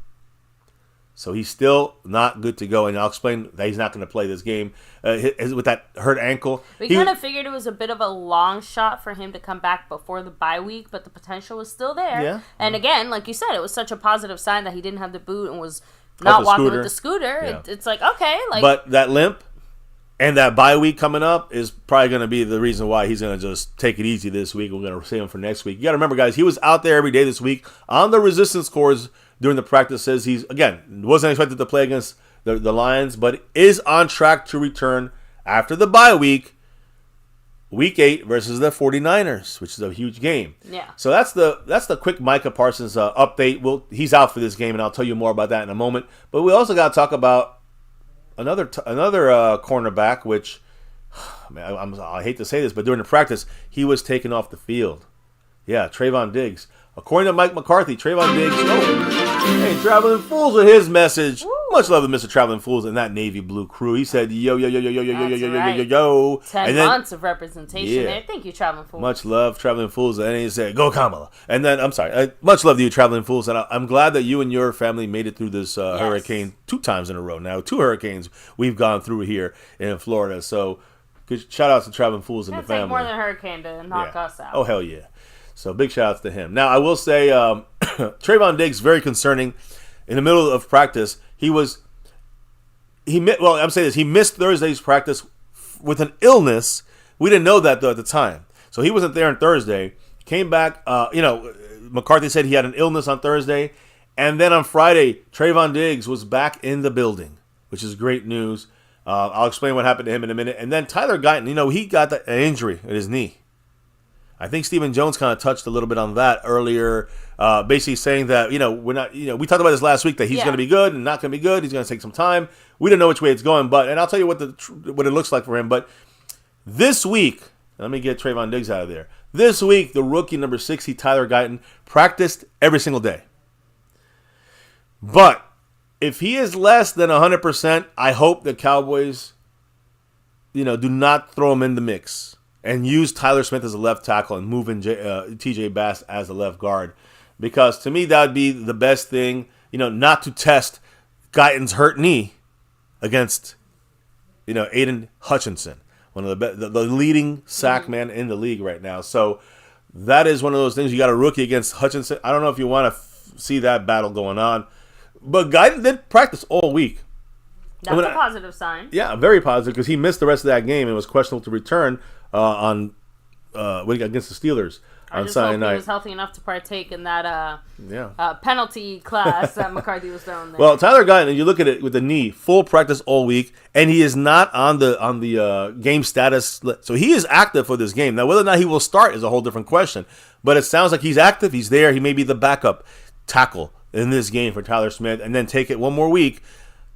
So he's still not good to go, and I'll explain that he's not going to play this game with that hurt ankle.
We kind of figured it was a bit of a long shot for him to come back before the bye week, but the potential was still there.
Yeah.
And again, like you said, it was such a positive sign that he didn't have the boot and was not walking with the scooter.
Yeah.
It's like, okay.
But that limp and that bye week coming up is probably going to be the reason why he's going to just take it easy this week. We're going to save him for next week. You got to remember, guys, he was out there every day this week on the resistance scores during the practice. Says he's, again, wasn't expected to play against the Lions, but is on track to return after the bye week, week 8 versus the 49ers, which is a huge game.
Yeah.
So that's the quick Micah Parsons update. He's out for this game, and I'll tell you more about that in a moment. But we also got to talk about another cornerback, which I hate to say this, but during the practice, he was taken off the field. Yeah, Trayvon Diggs. According to Mike McCarthy, Trayvon Diggs, hey, Traveling Fools with his message. Woo. Much love to Mr. Traveling Fools and that navy blue crew. He said, yo, yo, yo, yo, yo, yo, yo, yo, yo, yo, yo, yo.
10 months of representation there. Thank you, Traveling Fools.
Much love, Traveling Fools. And he said, go Kamala. And then, I'm sorry, much love to you, Traveling Fools. And I'm glad that you and your family made it through this hurricane 2 times in a row now. 2 hurricanes we've gone through here in Florida. So, good shout out to Traveling Fools and the family.
Take more than a hurricane to knock us out.
Oh, hell yeah. So big shout outs to him. Now I will say Trayvon Diggs, very concerning. In the middle of practice, he missed Thursday's practice with an illness. We didn't know that though at the time. So he wasn't there on Thursday. Came back, McCarthy said he had an illness on Thursday. And then on Friday, Trayvon Diggs was back in the building, which is great news. I'll explain what happened to him in a minute. And then Tyler Guyton, he got an injury in his knee. I think Stephen Jones kind of touched a little bit on that earlier, basically saying that, we're not, we talked about this last week, that he's going to be good and not going to be good. He's going to take some time. We don't know which way it's going, and I'll tell you what it looks like for him. But this week, let me get Trayvon Diggs out of there. This week, the rookie number 60, Tyler Guyton, practiced every single day. But if he is less than 100%, I hope the Cowboys, do not throw him in the mix and use Tyler Smith as a left tackle and move in T.J. Bass as a left guard. Because to me, that would be the best thing, not to test Guyton's hurt knee against, Aiden Hutchinson, one of the leading sack man in the league right now. So that is one of those things. You got a rookie against Hutchinson. I don't know if you want to see that battle going on. But Guyton did practice all week.
That's a positive sign.
Yeah, very positive, because he missed the rest of that game and was questionable to return against the Steelers on Sunday night.
He was healthy enough to partake in that penalty class that McCarthy was throwing there.
Well, Tyler Guyton, you look at it with the knee, full practice all week, and he is not on the game status. So he is active for this game. Now, whether or not he will start is a whole different question. But it sounds like he's active. He's there. He may be the backup tackle in this game for Tyler Smith, and then take it one more week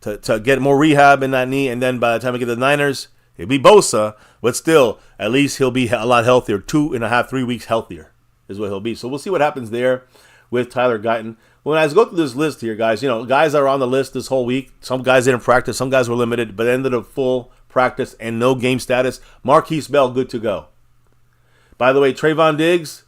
to get more rehab in that knee, and then by the time we get to the Niners, it'll be Bosa, but still, at least he'll be a lot healthier. 2.5, 3 weeks healthier is what he'll be. So we'll see what happens there with Tyler Guyton. When I go through this list here, guys, guys are on the list this whole week. Some guys didn't practice, some guys were limited, but ended up full practice and no game status. Marquise Bell, good to go. By the way, Trayvon Diggs,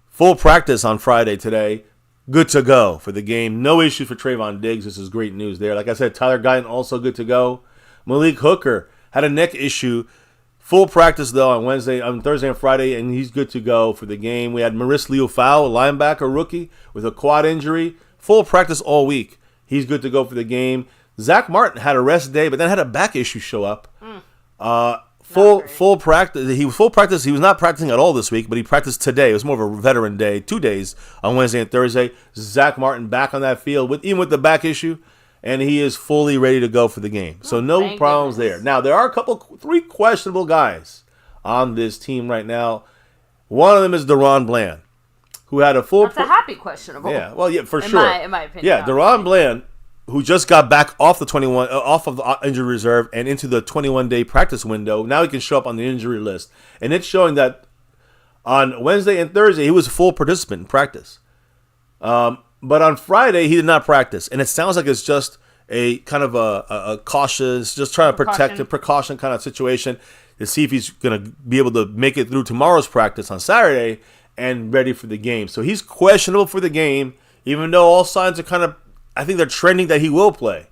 full practice on Friday today. Good to go for the game. No issues for Trayvon Diggs. This is great news there. Like I said, Tyler Guyton also good to go. Malik Hooker had a neck issue. Full practice, though, on Thursday and Friday, and he's good to go for the game. We had Maurice Liufau, a linebacker rookie, with a quad injury. Full practice all week. He's good to go for the game. Zach Martin had a rest day, but then had a back issue show up. Full practice. He was full practice. He was not practicing at all this week, but he practiced today. It was more of a veteran day, 2 days on Wednesday and Thursday. Zach Martin back on that field, even with the back issue, and he is fully ready to go for the game. So no problems there. Now, there are 3 questionable guys on this team right now. One of them is Deron Bland, who had a full...
That's a happy questionable.
Yeah, well, yeah, for sure.
In my opinion.
Yeah, Deron Bland, who just got back off the injury reserve and into the 21-day practice window. Now he can show up on the injury list. And it's showing that on Wednesday and Thursday, he was a full participant in practice. But on Friday, he did not practice. And it sounds like it's just a kind of a cautious, just trying to protect a precaution kind of situation to see if he's going to be able to make it through tomorrow's practice on Saturday and ready for the game. So he's questionable for the game, even though all signs are kind of I think they're trending that he will play.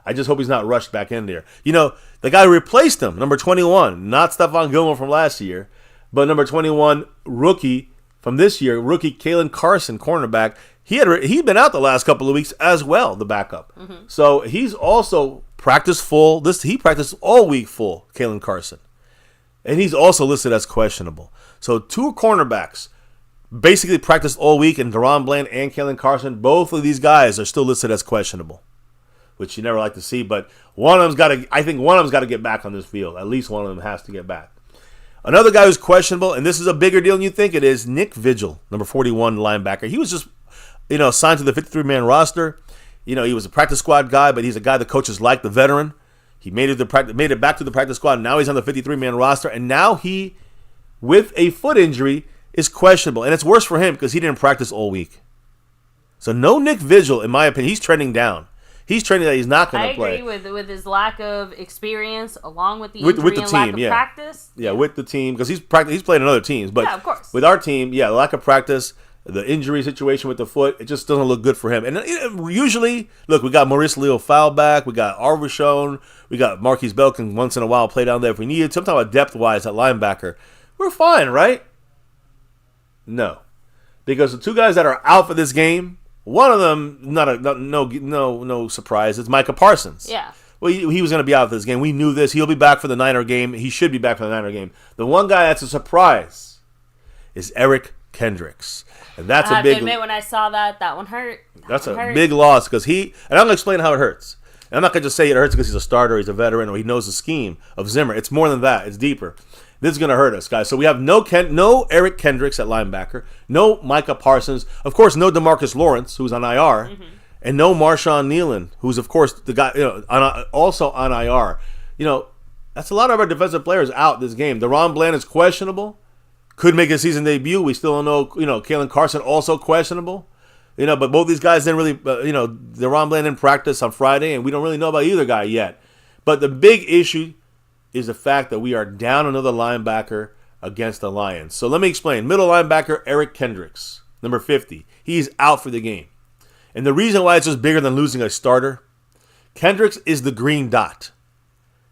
I just hope he's not rushed back in there. You know, the guy who replaced him, number 21, not Stephon Gilmore from last year, but number 21, rookie from this year, rookie Kalen Carson, cornerback. He'd been out the last couple of weeks as well, the backup. Mm-hmm. So he's also practiced full. He practiced all week full, Kalen Carson. And he's also listed as questionable. So 2 cornerbacks basically practiced all week, and Deron Bland and Kalen Carson, both of these guys are still listed as questionable, which you never like to see. But I think one of them's got to get back on this field. At least one of them has to get back. Another guy who's questionable, and this is a bigger deal than you think it is, Nick Vigil, number 41 linebacker. He was just, signed to the 53-man roster. He was a practice squad guy, but he's a guy the coaches like, the veteran. He made it back to the practice squad. Now he's on the 53-man roster, and now he, with a foot injury, is questionable. And it's worse for him because he didn't practice all week. So no Nick Vigil, in my opinion. He's trending down. He's trending that he's not going to play.
I agree with his lack of experience, along with the injury with the team, lack of practice.
Yeah, with the team, because he's played on other teams. But
of course.
With our team, lack of practice, the injury situation with the foot, it just doesn't look good for him. And usually, look, we got Maurice Leo-Fowl back, we got Arvishone, we got Marquise Bell can once in a while play down there if we need it. Sometimes depth-wise at linebacker, we're fine, right? No. Because the 2 guys that are out for this game, one of them, no surprise, it's Micah Parsons.
Yeah.
Well, he was going to be out for this game. We knew this. He'll be back for the Niner game. He should be back for the Niner game. The one guy that's a surprise is Eric Kendricks. And that's a big... I have to
admit, when I saw that one hurt.
That's a big loss because and I'm going to explain how it hurts. And I'm not going to just say it hurts because he's a starter, he's a veteran, or he knows the scheme of Zimmer. It's more than that. It's deeper. This is going to hurt us, guys. So we have no Eric Kendricks at linebacker, no Micah Parsons, of course, no DeMarcus Lawrence, who's on IR, and no Marshawn Nealon, who's, of course, the guy also on IR. That's a lot of our defensive players out this game. Deron Bland is questionable, could make his season debut. We still don't know. Kalen Carson also questionable. But both these guys didn't really, Deron Bland didn't practice on Friday, and we don't really know about either guy yet. But the big issue is the fact that we are down another linebacker against the Lions. So let me explain. Middle linebacker Eric Kendricks, number 50. He's out for the game. And the reason why it's just bigger than losing a starter, Kendricks is the green dot.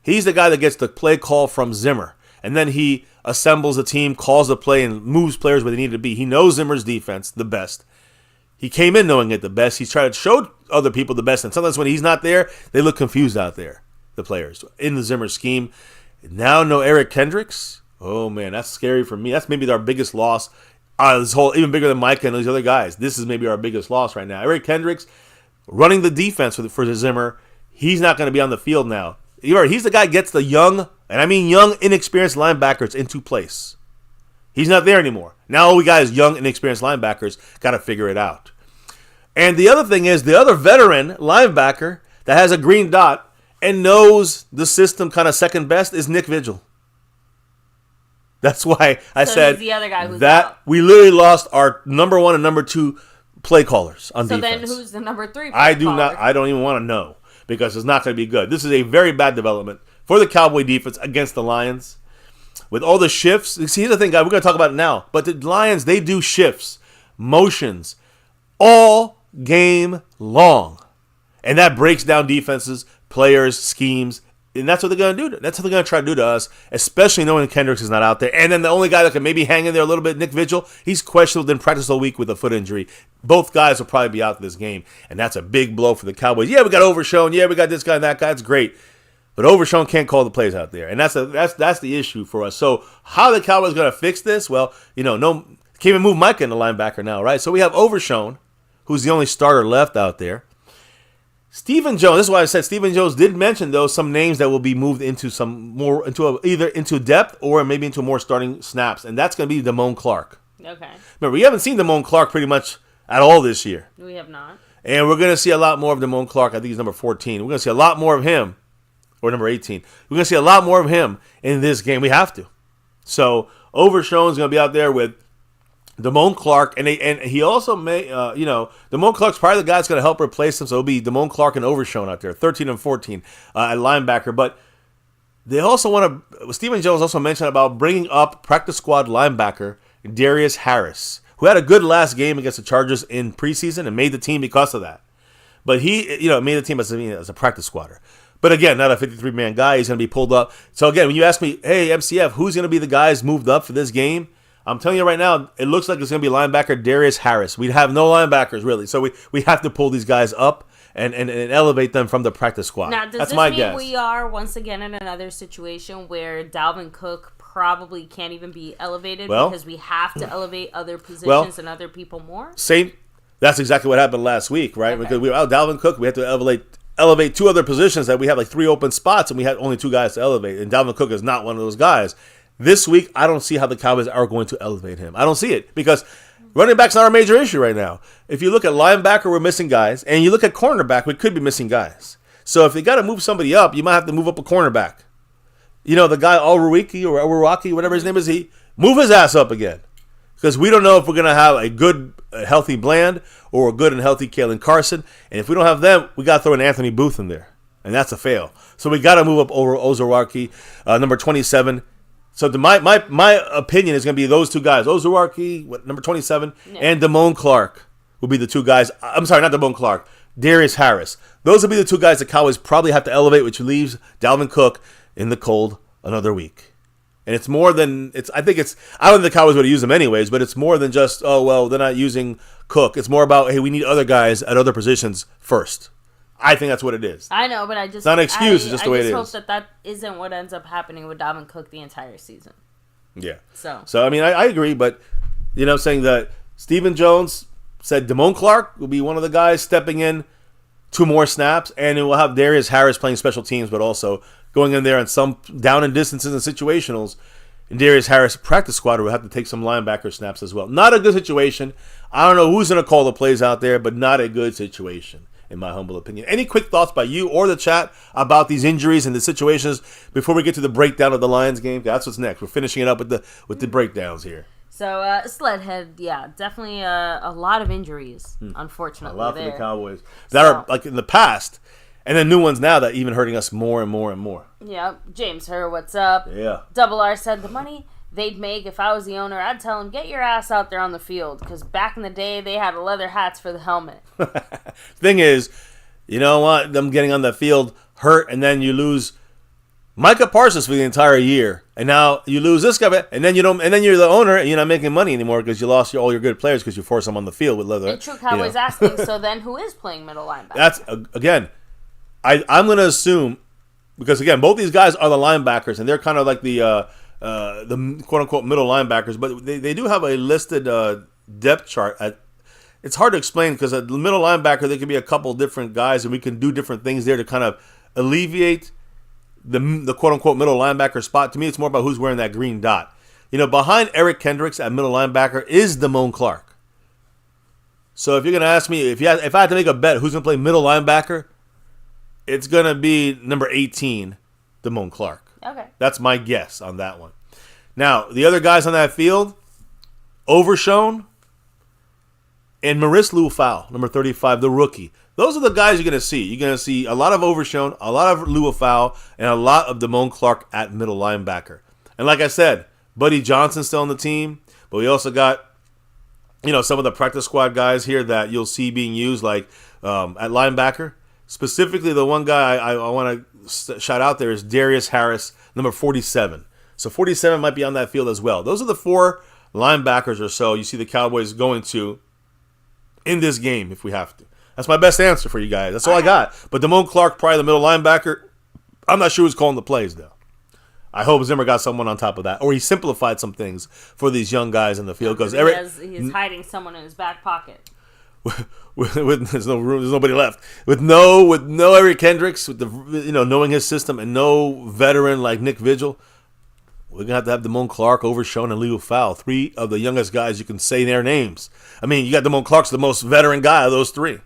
He's the guy that gets the play call from Zimmer. And then he assembles a team, calls the play, and moves players where they need to be. He knows Zimmer's defense the best. He came in knowing it the best. He's trying to show other people the best. And sometimes when he's not there, they look confused out there, the players, in the Zimmer scheme. Now no Eric Kendricks. Oh, man, that's scary for me. That's maybe our biggest loss. Even bigger than Micah and these other guys. This is maybe our biggest loss right now. Eric Kendricks running the defense for the Zimmer. He's not going to be on the field now. He's the guy that gets the young, and I mean young, inexperienced linebackers into place. He's not there anymore. Now all we got is young, inexperienced linebackers. Got to figure it out. And the other thing is, the other veteran linebacker that has a green dot and knows the system kind of second best is Nick Vigil. That's why I said
he's the other guy who's
that
out.
We literally lost our number 1 and number 2 play callers on defense.
So then who's the number 3
I don't even want to know because it's not going to be good. This is a very bad development for the Cowboy defense against the Lions. With all the shifts, see, here's the thing, guys, we're going to talk about it now. But the Lions, they do shifts, motions, all game long. And that breaks down defenses, players, schemes, and that's what they're going to do. That's what they're going to try to do to us, especially knowing Kendricks is not out there. And then the only guy that can maybe hang in there a little bit, Nick Vigil, he's questionable, didn't practice all week with a foot injury. Both guys will probably be out for this game, and that's a big blow for the Cowboys. Yeah, we got Overshone. Yeah, we got this guy and that guy. It's great. But Overshone can't call the plays out there, and that's the issue for us. So how the Cowboys going to fix this? Well, can't even move Micah in the linebacker now, right? So we have Overshone, who's the only starter left out there. Stephen Jones, this is why I said Stephen Jones did mention, though, some names that will be moved into either into depth or maybe into more starting snaps, and that's going to be Damone Clark.
Okay.
Remember, we haven't seen Damone Clark pretty much at all this year.
We have not.
And we're going to see a lot more of Damone Clark. I think he's number 14. We're going to see a lot more of him, or number 18. We're going to see a lot more of him in this game. We have to. So Overshone's going to be out there with Damone Clark, and he also may, Damone Clark's probably the guy that's going to help replace him, so it'll be Damone Clark and Overshone out there, 13 and 14 at linebacker. But they also want to, Stephen Jones also mentioned about bringing up practice squad linebacker Darius Harris, who had a good last game against the Chargers in preseason and made the team because of that. But he, made the team as a practice squatter. But again, not a 53-man guy. He's going to be pulled up. So again, when you ask me, hey, MCF, who's going to be the guys moved up for this game? I'm telling you right now, it looks like it's going to be linebacker Darius Harris. We have no linebackers, really. So we have to pull these guys up and elevate them from the practice squad.
Now, does
That's
this
my
mean
guess.
we are, once again, in another situation where Dalvin Cook probably can't even be elevated because we have to elevate other positions and other people more?
That's exactly what happened last week, right?
Okay.
Because we were out Dalvin Cook. We had to elevate two other positions that we had like 3 open spots, and we had only 2 guys to elevate. And Dalvin Cook is not one of those guys. This week, I don't see how the Cowboys are going to elevate him. I don't see it because running back's not our major issue right now. If you look at linebacker, we're missing guys, and you look at cornerback, we could be missing guys. So if you got to move somebody up, you might have to move up a cornerback. The guy Alruwaki, whatever his name is, move his ass up again. Because we don't know if we're going to have a good, healthy Bland or a good and healthy Kalen Carson. And if we don't have them, we got to throw an Anthony Booth in there. And that's a fail. So we got to move up over Ozaraki, number 27. So my opinion is going to be those 2 guys, Ozaraki, number 27, and Damone Clark will be the 2 guys. I'm sorry, not Damone Clark, Darius Harris. Those will be the 2 guys the Cowboys probably have to elevate, which leaves Dalvin Cook in the cold another week. And it's more than I don't think the Cowboys would use them anyways, but it's more than just, they're not using Cook. It's more about, hey, we need other guys at other positions first. I think that's what it is.
I know, but it's
not an excuse, it's just the way it is.
I just hope that isn't what ends up happening with Dalvin Cook the entire season.
Yeah.
So
I mean, I agree, but saying that Stephen Jones said Damone Clark will be one of the guys stepping in 2 more snaps, and it will have Darius Harris playing special teams, but also going in there on some down and distances and situationals. And Darius Harris, practice squad, will have to take some linebacker snaps as well. Not a good situation. I don't know who's going to call the plays out there, but not a good situation, in my humble opinion. Any quick thoughts by you or the chat about these injuries and the situations before we get to the breakdown of the Lions game? That's what's next. We're finishing it up with the breakdowns here.
So, Sledhead, definitely a lot of injuries, unfortunately.
A lot for the Cowboys. That are, like, in the past, and then new ones now that even hurting us more and more and more.
Yeah. James Herr, what's up?
Yeah.
Double R said the money they'd make if I was the owner, I'd tell them, get your ass out there on the field, because back in the day, they had leather hats for the helmet.
Thing is, you know what? Them getting on the field hurt, and then you lose Micah Parsons for the entire year, and now you lose this guy, and then you're the owner, and you're not making money anymore because you lost all your good players because you forced them on the field with leather.
And True Cowboys asking, so then who is playing middle linebacker?
That's again, I'm going to assume, because again, both these guys are the linebackers, and they're kind of like the quote unquote middle linebackers, but they do have a listed depth chart. It's hard to explain because at the middle linebacker there could be a couple different guys, and we can do different things there to kind of alleviate the quote unquote middle linebacker spot. To me, it's more about who's wearing that green dot. Behind Eric Kendricks at middle linebacker is Damone Clark. So if you're gonna ask me if I had to make a bet who's gonna play middle linebacker, it's gonna be number 18, Damone Clark.
Okay.
That's my guess on that one. Now, the other guys on that field, Overshown and Maurice Luafau, number 35, the rookie. Those are the guys you're going to see. You're going to see a lot of Overshown, a lot of Luafau, and a lot of Damone Clark at middle linebacker. And like I said, Buddy Johnson's still on the team, but we also got some of the practice squad guys here that you'll see being used like at linebacker. Specifically, the one guy I want to shout out there is Darius Harris, number 47. So 47 might be on that field as well. Those are the 4 linebackers or so you see the Cowboys going to in this game if we have to. That's my best answer for you guys. That's all I got. But Damone Clark, probably the middle linebacker. I'm not sure who's calling the plays, though. I hope Zimmer got someone on top of that. Or he simplified some things for these young guys in the field. Because
he's hiding someone in his back pocket.
There's no room. There's nobody left. With no Eric Kendricks, with knowing his system, and no veteran like Nick Vigil, we're gonna have to have Damone Clark, Overshown, and Luafau, 3 of the youngest guys you can say their names. I mean, you got Damone Clark's the most veteran guy of those 3.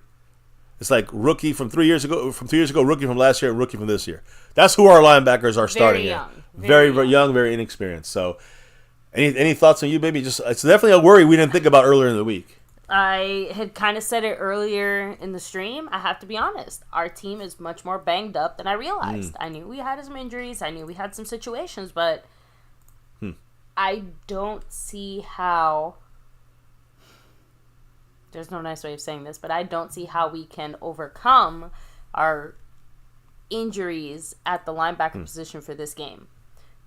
It's like rookie from 3 years ago, rookie from last year, and rookie from this year. That's who our linebackers are starting in. Very young, very inexperienced. So, any thoughts on you, baby? It's definitely a worry we didn't think about earlier in the week.
I had kind of said it earlier in the stream. I have to be honest. Our team is much more banged up than I realized. I knew we had some injuries. I knew we had some situations, but I don't see how there's no nice way of saying this, but I don't see how we can overcome our injuries at the linebacker position for this game.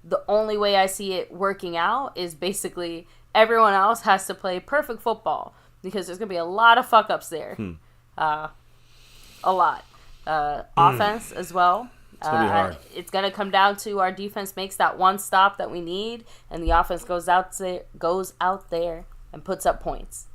The only way I see it working out is basically everyone else has to play perfect football because there's going to be a lot of fuck-ups there. A lot. Offense as well.
It's going to be hard.
It's going to come down to our defense makes that one stop that we need, and the offense goes out there and puts up points.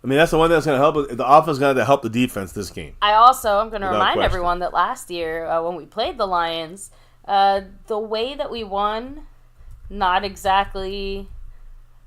I mean, that's the one that's going to help. The offense is going to help the defense this game.
I'm going to remind everyone that last year when we played the Lions, the way that we won, not exactly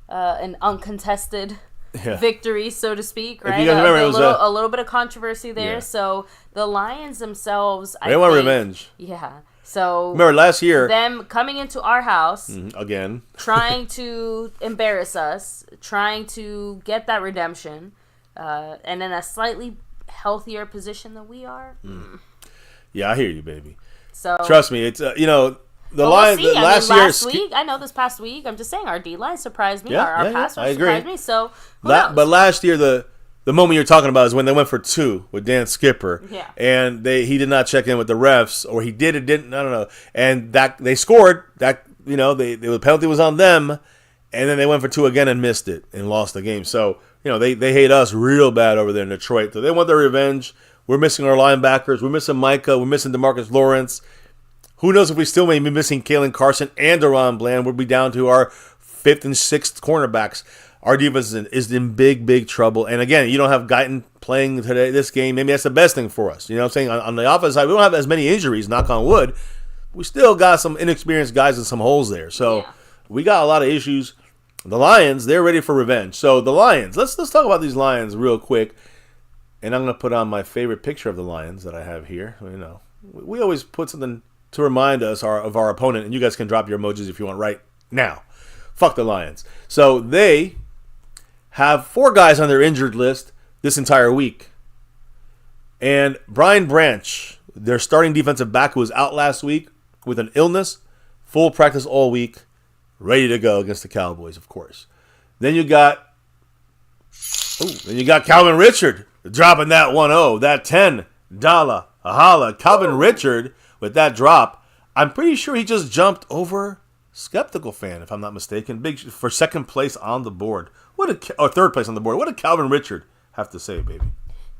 an uncontested victory, so to speak, right?
If you guys remember, it was
a little bit of controversy there. Yeah. So the Lions themselves,
they want revenge.
Yeah. So
remember last year,
them coming into our house
again,
trying to embarrass us, trying to get that redemption, and in a slightly healthier position than we are.
Yeah, I hear you, baby.
So
trust me, it's the Lions
last week. I know this past week. I'm just saying our D line surprised me. Our pass rush surprised me. So
but last year the moment you're talking about is when they went for 2 with Dan Skipper.
Yeah.
And he did not check in with the refs, or he did or didn't. I don't know. And that they scored. That the penalty was on them, and then they went for 2 again and missed it and lost the game. So they hate us real bad over there in Detroit. So they want their revenge. We're missing our linebackers. We're missing Micah. We're missing DeMarcus Lawrence. Who knows if we still may be missing Kalen Carson and Deron Bland. We'll be down to our 5th and 6th cornerbacks. Our defense is in big, big trouble. And again, you don't have Guyton playing today this game. Maybe that's the best thing for us. You know what I'm saying? On the offense side, we don't have as many injuries, knock on wood. We still got some inexperienced guys and some holes there. So we got a lot of issues. The Lions, they're ready for revenge. So the Lions, let's talk about these Lions real quick. And I'm going to put on my favorite picture of the Lions that I have here. We always put something to remind us of our opponent, and you guys can drop your emojis if you want right now. Fuck the Lions. So they have 4 guys on their injured list this entire week. And Brian Branch, their starting defensive back who was out last week with an illness, full practice all week, ready to go against the Cowboys, of course. Then you got Calvin Richard dropping that 1-0, that $10 a holla. Calvin Richard with that drop. I'm pretty sure he just jumped over Skeptical Fan, if I'm not mistaken, for second place on the board. Or third place on the board. What did Calvin Richard have to say, baby?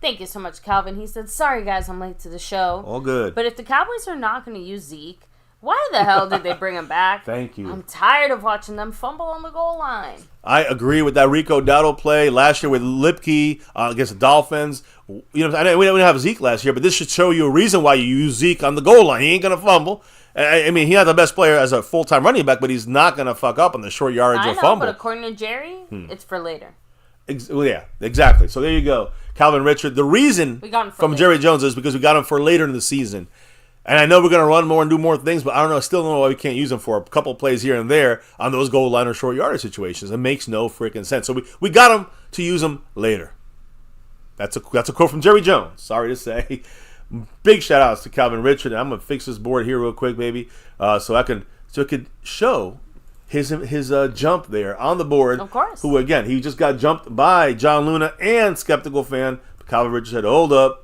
Thank you so much, Calvin. He said, sorry, guys, I'm late to the show.
All good.
But if the Cowboys are not going to use Zeke, why the hell did they bring him back?
Thank you.
I'm tired of watching them fumble on the goal line.
I agree with that Rico Dowdle play last year with Lipke against the Dolphins. I know we didn't have Zeke last year, but this should show you a reason why you use Zeke on the goal line. He ain't going to fumble. I mean, he's not the best player as a full-time running back, but he's not going to fuck up on the short yardage or fumble.
But according to Jerry, it's for later.
Yeah, exactly. So there you go. Calvin Richard. The reason from later. Jerry Jones is because we got him for later in the season. And I know we're going to run more and do more things, but I still don't know why we can't use him for a couple plays here and there on those goal line or short yardage situations. It makes no freaking sense. So we got him to use him later. That's a quote from Jerry Jones. Sorry to say. Big shout outs to Calvin Richard. I'm going to fix this board here real quick, baby, so it could show his jump there on the board.
Of course.
Who, again, he just got jumped by John Luna and Skeptical Fan. But Calvin Richard said, hold up.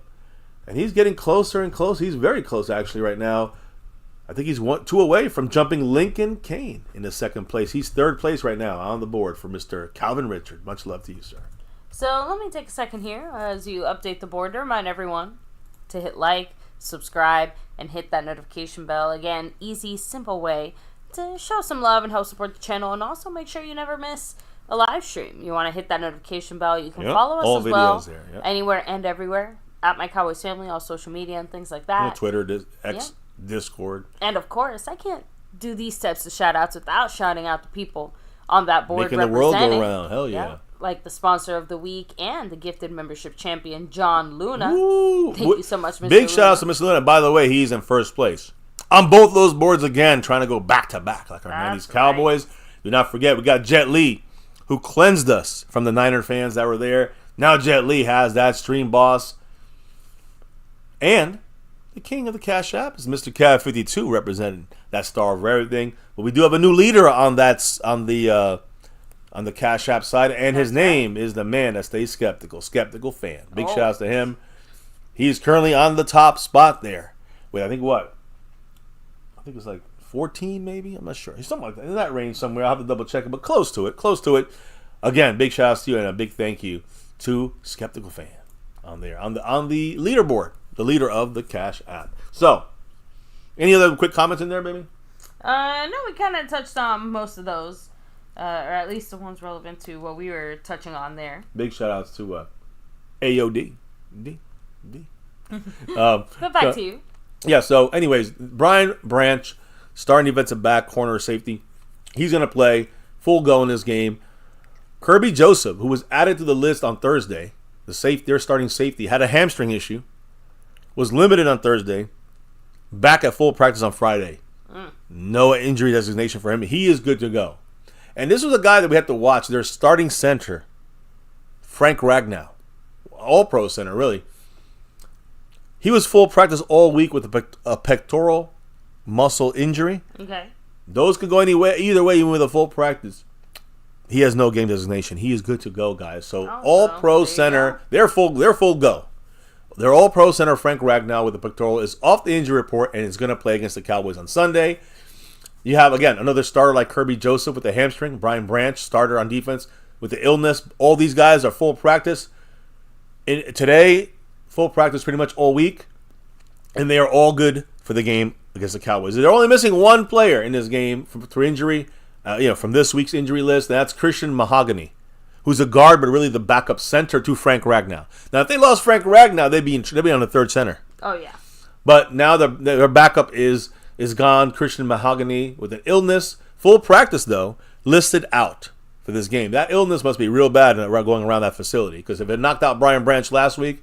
And he's getting closer and closer. He's very close, actually, right now. I think he's 2 away from jumping Lincoln Kane into second place. He's third place right now on the board for Mr. Calvin Richard. Much love to you, sir.
So let me take a second here as you update the board to remind everyone to hit like, subscribe, and hit that notification bell. Again, easy, simple way to show some love and help support the channel, and also make sure you never miss a live stream. You want to hit that notification bell. You can follow us as well there, anywhere and everywhere at MyCowboysFamily, all social media and things like that.
Twitter, X, Discord.
And of course, I can't do these types of shout outs without shouting out the people on that board
making the world go around. Hell yeah.
Like the sponsor of the week and the gifted membership champion, John Luna.
Woo.
Thank you so much, Mr.
Big shout out to Mr. Luna. By the way, he's in first place on both those boards again, trying to go back to back like our 90s Cowboys. Do not forget, we got Jet Li, who cleansed us from the Niner fans that were there. Now Jet Li has that stream boss. And the king of the Cash App is Mr. Cav52, representing that star of everything. But we do have a new leader on the on the Cash App side, and his name is the man that stays skeptical. Skeptical fan. Big shout outs to him. He's currently on the top spot there. Wait, I think it's like 14 maybe? I'm not sure. He's something like that. In that range somewhere. I'll have to double check it, but close to it. Again, big shout outs to you and a big thank you to Skeptical Fan on there. On the leaderboard. The leader of the Cash App. So, any other quick comments in there, baby?
No, we kind of touched on most of those. Or at least the ones relevant to what we were touching on there.
Big shout outs to AOD.
But back to you.
Yeah, so anyways, Brian Branch, starting defensive back, corner, safety. He's going to play full go in this game. Kirby Joseph, who was added to the list on Thursday, their starting safety, had a hamstring issue, was limited on Thursday, back at full practice on Friday. No injury designation for him. He is good to go. And this was a guy that we have to watch. Their starting center, Frank Ragnow, all-pro center, really. He was full practice all week with a pectoral muscle injury.
Okay.
Those could go either way, even with a full practice. He has no game designation. He is good to go, guys. So all-pro center, they're full go. Their all-pro center, Frank Ragnow, with the pectoral, is off the injury report and is going to play against the Cowboys on Sunday. You have, again, another starter like Kirby Joseph with the hamstring. Brian Branch, starter on defense with the illness. All these guys are full practice. Today, full practice pretty much all week. And they are all good for the game against the Cowboys. They're only missing one player in this game for injury, from this week's injury list. That's Christian Mahogany, who's a guard but really the backup center to Frank Ragnow. Now, if they lost Frank Ragnow, they'd be on the third center.
Oh, yeah.
But now their backup is gone. Christian Mahogany with an illness. Full practice, though, listed out for this game. That illness must be real bad going around that facility, because if it knocked out Brian Branch last week,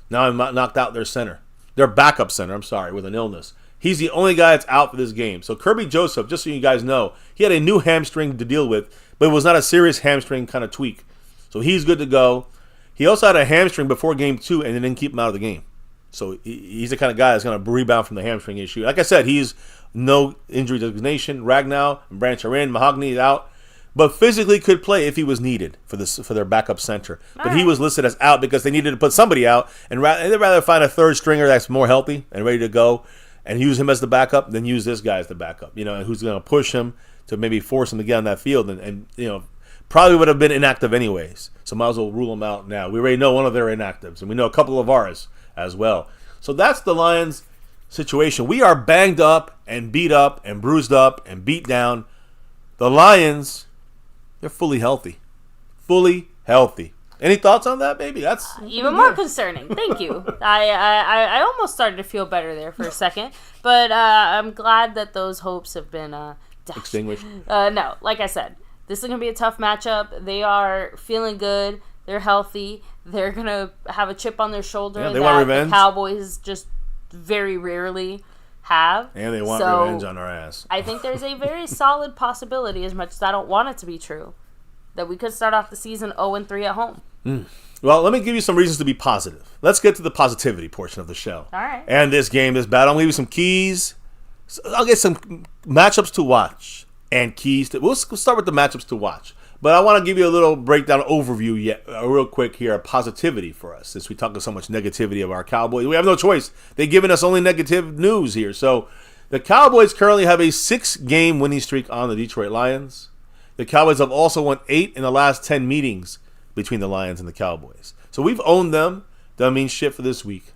now it knocked out their backup center, with an illness. He's the only guy that's out for this game. So Kirby Joseph, just so you guys know, he had a new hamstring to deal with, but it was not a serious hamstring kind of tweak. So he's good to go. He also had a hamstring before game 2, and they didn't keep him out of the game. So he's the kind of guy that's going to rebound from the hamstring issue. Like I said, he's no injury designation. Ragnow and Branch are in. Mahogany is out. But physically could play if he was needed for their backup center. But he was listed as out because they needed to put somebody out, and they'd rather find a third stringer that's more healthy and ready to go and use him as the backup than use this guy as the backup, and who's going to push him to maybe force him to get on that field and probably would have been inactive anyways. So might as well rule him out now. We already know one of their inactives, and we know a couple of ours as well. So that's the Lions situation. We are banged up and beat up and bruised up and beat down. The Lions, they're fully healthy. Fully healthy. Any thoughts on that, baby? That's
even more concerning. Thank you. I almost started to feel better there for a second, but I'm glad that those hopes have been
extinguished.
No, like I said, this is going to be a tough matchup. They are feeling good. They're healthy. They're going to have a chip on their shoulder
they want revenge.
The Cowboys just very rarely have.
And they want revenge on our ass.
I think there's a very solid possibility, as much as I don't want it to be true, that we could start off the season 0-3 at home.
Well, let me give you some reasons to be positive. Let's get to the positivity portion of the show.
All right.
And this game, this battle, I'm going to give you some keys. I'll get some matchups to watch and keys to... We'll start with the matchups to watch. But I want to give you a little breakdown overview real quick here of positivity for us, since we talk so much negativity of our Cowboys. We have no choice. They've given us only negative news here. So the Cowboys currently have a 6-game winning streak on the Detroit Lions. The Cowboys have also won 8 in the last 10 meetings between the Lions and the Cowboys. So we've owned them. Doesn't mean shit for this week.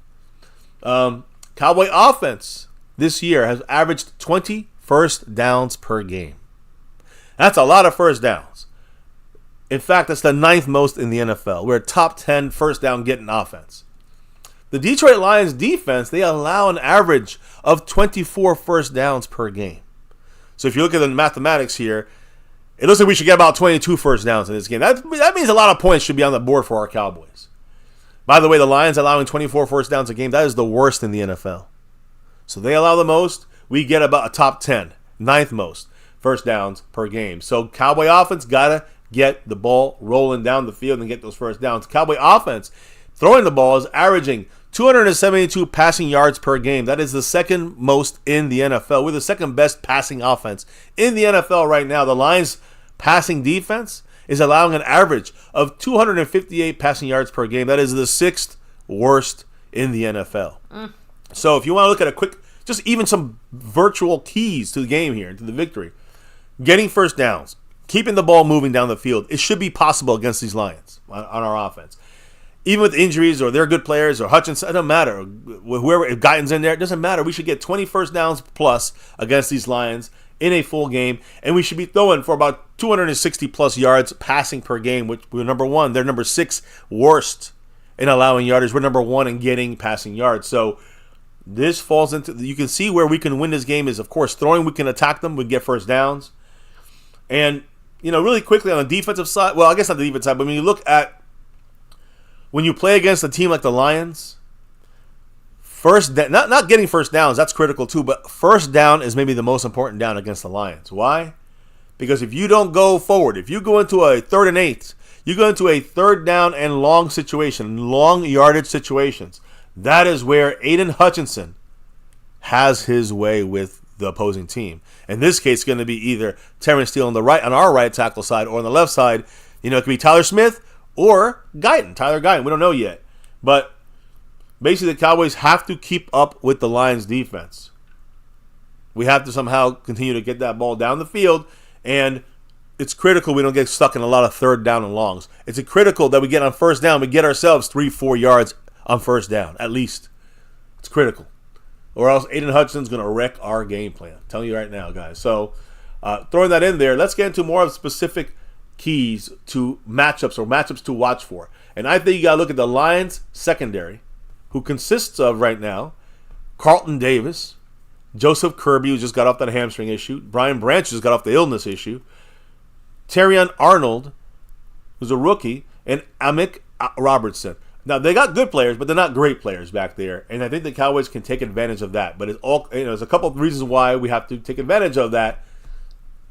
Cowboy offense this year has averaged 20 first downs per game. That's a lot of first downs. In fact, that's the 9th most in the NFL. We're a top 10 first down getting offense. The Detroit Lions defense, they allow an average of 24 first downs per game. So if you look at the mathematics here, it looks like we should get about 22 first downs in this game. That means a lot of points should be on the board for our Cowboys. By the way, the Lions allowing 24 first downs a game, that is the worst in the NFL. So they allow the most. We get about a top 10, 9th most first downs per game. So Cowboy offense got to get the ball rolling down the field and get those first downs. Cowboy offense throwing the ball is averaging 272 passing yards per game. That is the second most in the NFL. We're the second best passing offense in the NFL right now. The Lions passing defense is allowing an average of 258 passing yards per game. That is the 6th worst in the NFL. So if you want to look at a quick, just even some virtual keys to the game here, to the victory, getting first downs, keeping the ball moving down the field, it should be possible against these Lions on our offense. Even with injuries or they're good players or Hutchinson, it doesn't matter. Whoever, if Guyton's in there, it doesn't matter. We should get 20 first downs plus against these Lions in a full game, and we should be throwing for about 260 plus yards passing per game, which we're number 1. They're number 6 worst in allowing yardage. We're number 1 in getting passing yards. So this falls into, you can see where we can win this game is, of course, throwing. We can attack them. We can get first downs. And, really quickly on the defensive side, well, I guess not the defensive side, but when you look at when you play against a team like the Lions, not getting first downs, that's critical too, but first down is maybe the most important down against the Lions. Why? Because if you don't go forward, if you go into a 3rd and 8, you go into a 3rd down and long situation, long yardage situations, that is where Aiden Hutchinson has his way with the opposing team. In this case, it's going to be either Terrence Steele on our right tackle side, or on the left side, it could be Tyler Smith or Tyler Guyton. We don't know yet. But basically the Cowboys have to keep up with the Lions defense. We have to somehow continue to get that ball down the field, and it's critical we don't get stuck in a lot of 3rd down and longs. It's critical that we get on first down, we get ourselves 3-4 yards on first down, at least. It's critical. Or else Aiden Hutchinson's going to wreck our game plan. I'm telling you right now, guys. So throwing that in there, let's get into more of specific keys to matchups or matchups to watch for. And I think you got to look at the Lions secondary, who consists of right now Carlton Davis, Joseph Kirby, who just got off that hamstring issue, Brian Branch just got off the illness issue, Terrion Arnold, who's a rookie, and Amik Robertson. Now, they got good players, but they're not great players back there, and I think the Cowboys can take advantage of that. But there's a couple of reasons why we have to take advantage of that.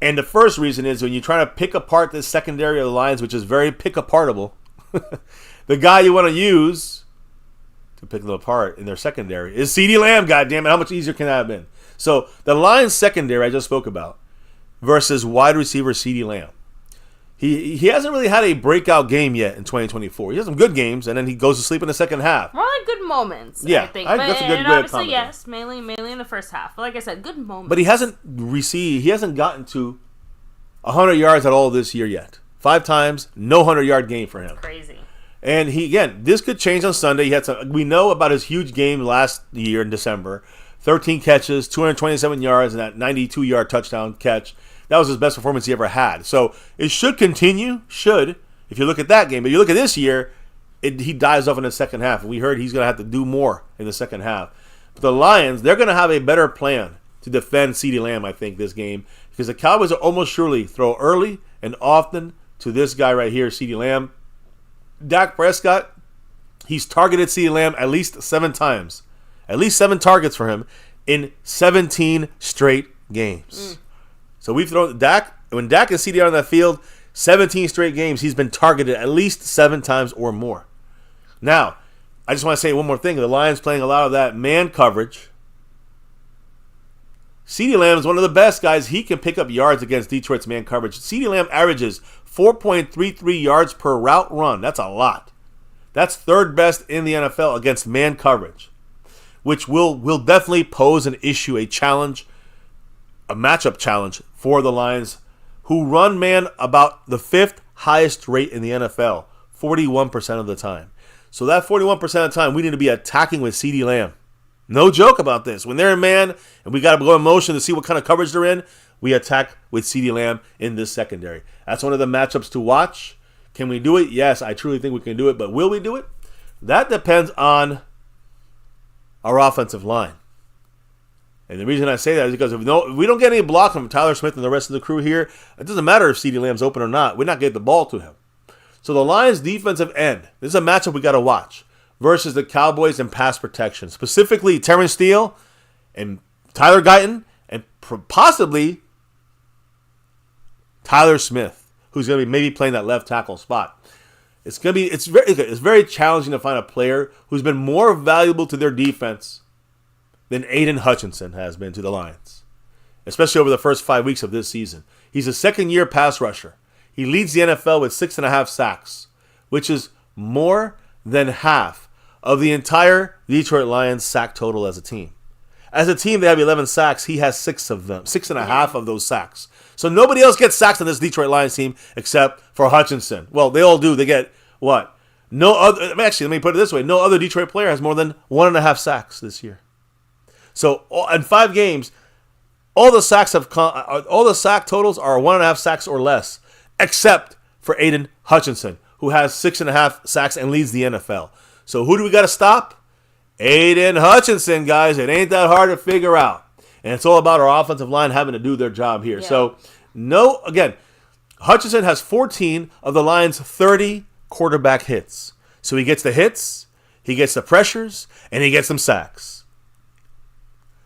And the first reason is when you're trying to pick apart this secondary of the Lions, which is very pick-apartable, the guy you want to use to pick them apart in their secondary is CeeDee Lamb, goddammit. How much easier can that have been? So the Lions secondary I just spoke about versus wide receiver CeeDee Lamb. He hasn't really had a breakout game yet in 2024. He has some good games, and then he goes to sleep in the second half.
More like good moments,
yeah,
I think.
That's a good way of
obviously,
commenting.
yes, mainly in the first half. But like I said, good moments.
But he hasn't gotten to 100 yards at all this year yet. 5 times, no 100-yard game for him.
Crazy.
And this could change on Sunday. We know about his huge game last year in December. 13 catches, 227 yards, and that 92-yard touchdown catch. That was his best performance he ever had. So it should continue, if you look at that game. But you look at this year, he dies off in the second half. And we heard he's going to have to do more in the second half. But the Lions, they're going to have a better plan to defend CeeDee Lamb, I think, this game. Because the Cowboys will almost surely throw early and often to this guy right here, CeeDee Lamb. Dak Prescott, he's targeted CeeDee Lamb at least 7 times. At least 7 targets for him in 17 straight games. So we've thrown when Dak and CeeDee are on that field, 17 straight games, he's been targeted at least 7 times or more. Now, I just want to say one more thing. The Lions playing a lot of that man coverage. CeeDee Lamb is one of the best guys. He can pick up yards against Detroit's man coverage. CeeDee Lamb averages 4.33 yards per route run. That's a lot. That's 3rd best in the NFL against man coverage, which will definitely pose an issue, a challenge, a matchup challenge for the Lions, who run man about the 5th highest rate in the NFL, 41% of the time. So that 41% of the time, we need to be attacking with CeeDee Lamb. No joke about this. When they're in man and we got to go in motion to see what kind of coverage they're in, we attack with CeeDee Lamb in this secondary. That's one of the matchups to watch. Can we do it? Yes, I truly think we can do it. But will we do it? That depends on our offensive line. And the reason I say that is because if we don't get any block from Tyler Smith and the rest of the crew here, it doesn't matter if CeeDee Lamb's open or not. We're not getting the ball to him. So the Lions' defensive end, this is a matchup we got to watch, versus the Cowboys in pass protection. Specifically, Terrence Steele and Tyler Guyton and possibly Tyler Smith, who's going to be maybe playing that left tackle spot. It's very challenging to find a player who's been more valuable to their defense than Aiden Hutchinson has been to the Lions, especially over the first 5 weeks of this season. He's a second-year pass rusher. He leads the NFL with 6.5 sacks, which is more than half of the entire Detroit Lions sack total as a team. As a team, they have 11 sacks. He has 6 of them, 6.5 of those sacks. So nobody else gets sacks on this Detroit Lions team except for Hutchinson. Well, they all do. They get what? No other. Actually, let me put it this way: no other Detroit player has more than 1.5 sacks this year. So in 5 games, all the sack totals are 1.5 sacks or less, except for Aiden Hutchinson, who has 6.5 sacks and leads the NFL. So who do we got to stop? Aiden Hutchinson, guys. It ain't that hard to figure out. And it's all about our offensive line having to do their job here.
Yeah.
So, again, Hutchinson has 14 of the Lions' 30 quarterback hits. So he gets the hits, he gets the pressures, and he gets some sacks.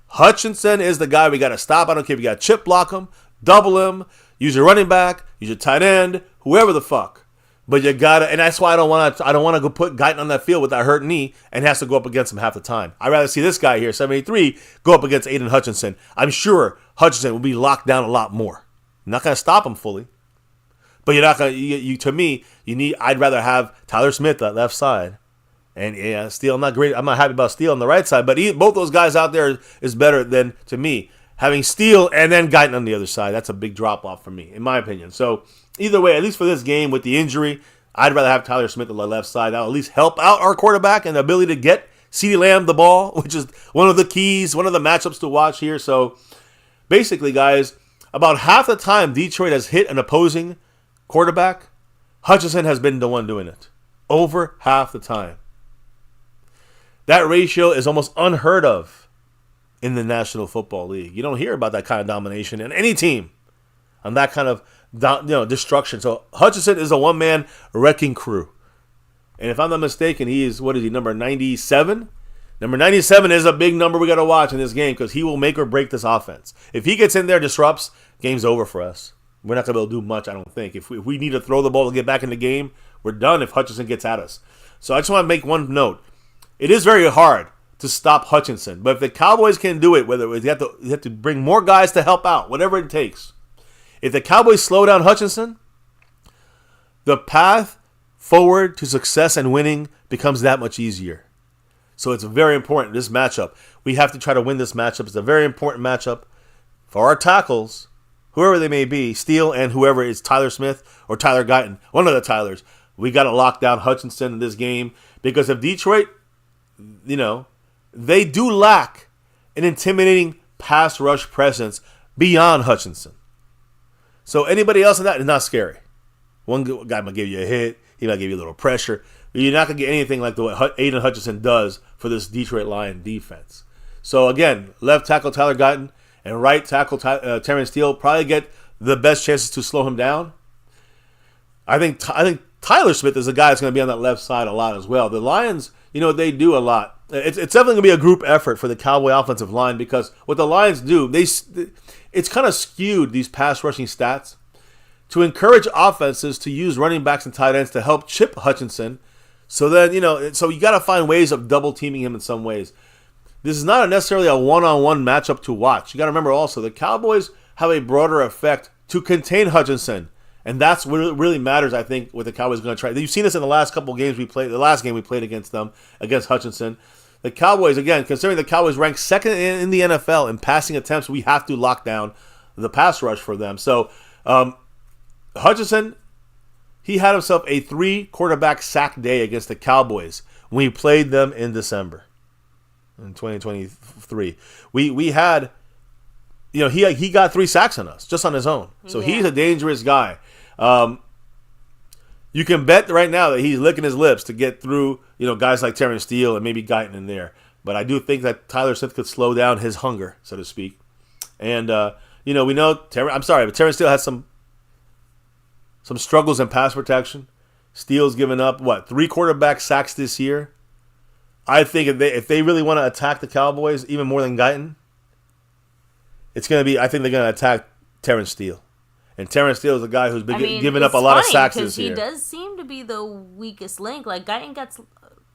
Hutchinson is the guy we got to stop. I don't care if you got to chip block him, double him, use your running back, use your tight end, whoever the fuck. But you gotta, and that's why I don't want to go put Guyton on that field with that hurt knee and has to go up against him half the time. I'd rather see this guy here, 73, go up against Aiden Hutchinson. I'm sure Hutchinson will be locked down a lot more. I'm not gonna stop him fully, but you're not gonna. I'd rather have Tyler Smith that left side, and yeah, Steele. I'm not happy about Steele on the right side, but both those guys out there is better than, to me, having Steele and then Guyton on the other side. That's a big drop off for me, in my opinion. So. Either way, at least for this game with the injury, I'd rather have Tyler Smith on the left side. That'll at least help out our quarterback and the ability to get CeeDee Lamb the ball, which is one of the keys, one of the matchups to watch here. So basically, guys, about half the time Detroit has hit an opposing quarterback, Hutchinson has been the one doing it. Over half the time. That ratio is almost unheard of in the National Football League. You don't hear about that kind of domination in any team on that kind of destruction. So Hutchinson is a one-man wrecking crew. And if I'm not mistaken, he is, number 97? Number 97 is a big number we got to watch in this game because he will make or break this offense. If he gets in there, disrupts, game's over for us. We're not going to be able to do much, I don't think. If we need to throw the ball to get back in the game, we're done if Hutchinson gets at us. So I just want to make one note. It is very hard to stop Hutchinson. But if the Cowboys can do it, whether you have to bring more guys to help out, whatever it takes. If the Cowboys slow down Hutchinson, the path forward to success and winning becomes that much easier. So it's very important, this matchup. We have to try to win this matchup. It's a very important matchup for our tackles, whoever they may be, Steele and whoever is Tyler Smith or Tyler Guyton, one of the Tylers. We got to lock down Hutchinson in this game because if Detroit, they do lack an intimidating pass rush presence beyond Hutchinson. So anybody else in that is not scary. One guy might give you a hit. He might give you a little pressure. But you're not going to get anything like what Aiden Hutchinson does for this Detroit Lion defense. So again, left tackle Tyler Guyton and right tackle Terrence Steele probably get the best chances to slow him down. I think Tyler Smith is a guy that's going to be on that left side a lot as well. The Lions, they do a lot. It's definitely going to be a group effort for the Cowboy offensive line because what the Lions do, it's kind of skewed, these pass rushing stats, to encourage offenses to use running backs and tight ends to help chip Hutchinson. So then, so you got to find ways of double teaming him in some ways. This is not necessarily a one-on-one matchup to watch. You got to remember also, the Cowboys have a broader effect to contain Hutchinson. And that's what really matters, I think, what the Cowboys are going to try. You've seen this in the last couple games we played. The last game we played against them, against Hutchinson. The Cowboys, again, considering the Cowboys rank second in the NFL in passing attempts, we have to lock down the pass rush for them. So, Hutchinson, he had himself a 3-quarterback sack day against the Cowboys when we played them in December in 2023. We had, he got 3 sacks on us just on his own. So he's a dangerous guy. You can bet right now that he's licking his lips to get through, guys like Terrence Steele and maybe Guyton in there. But I do think that Tyler Smith could slow down his hunger, so to speak. And, we know, but Terrence Steele has some struggles in pass protection. Steele's given up, 3 quarterback sacks this year. I think if they really want to attack the Cowboys even more than Guyton, I think they're going to attack Terrence Steele. And Terrence Steele is a guy who's been giving up a lot of sacks this year.
He does seem to be the weakest link. Like, Guyton gets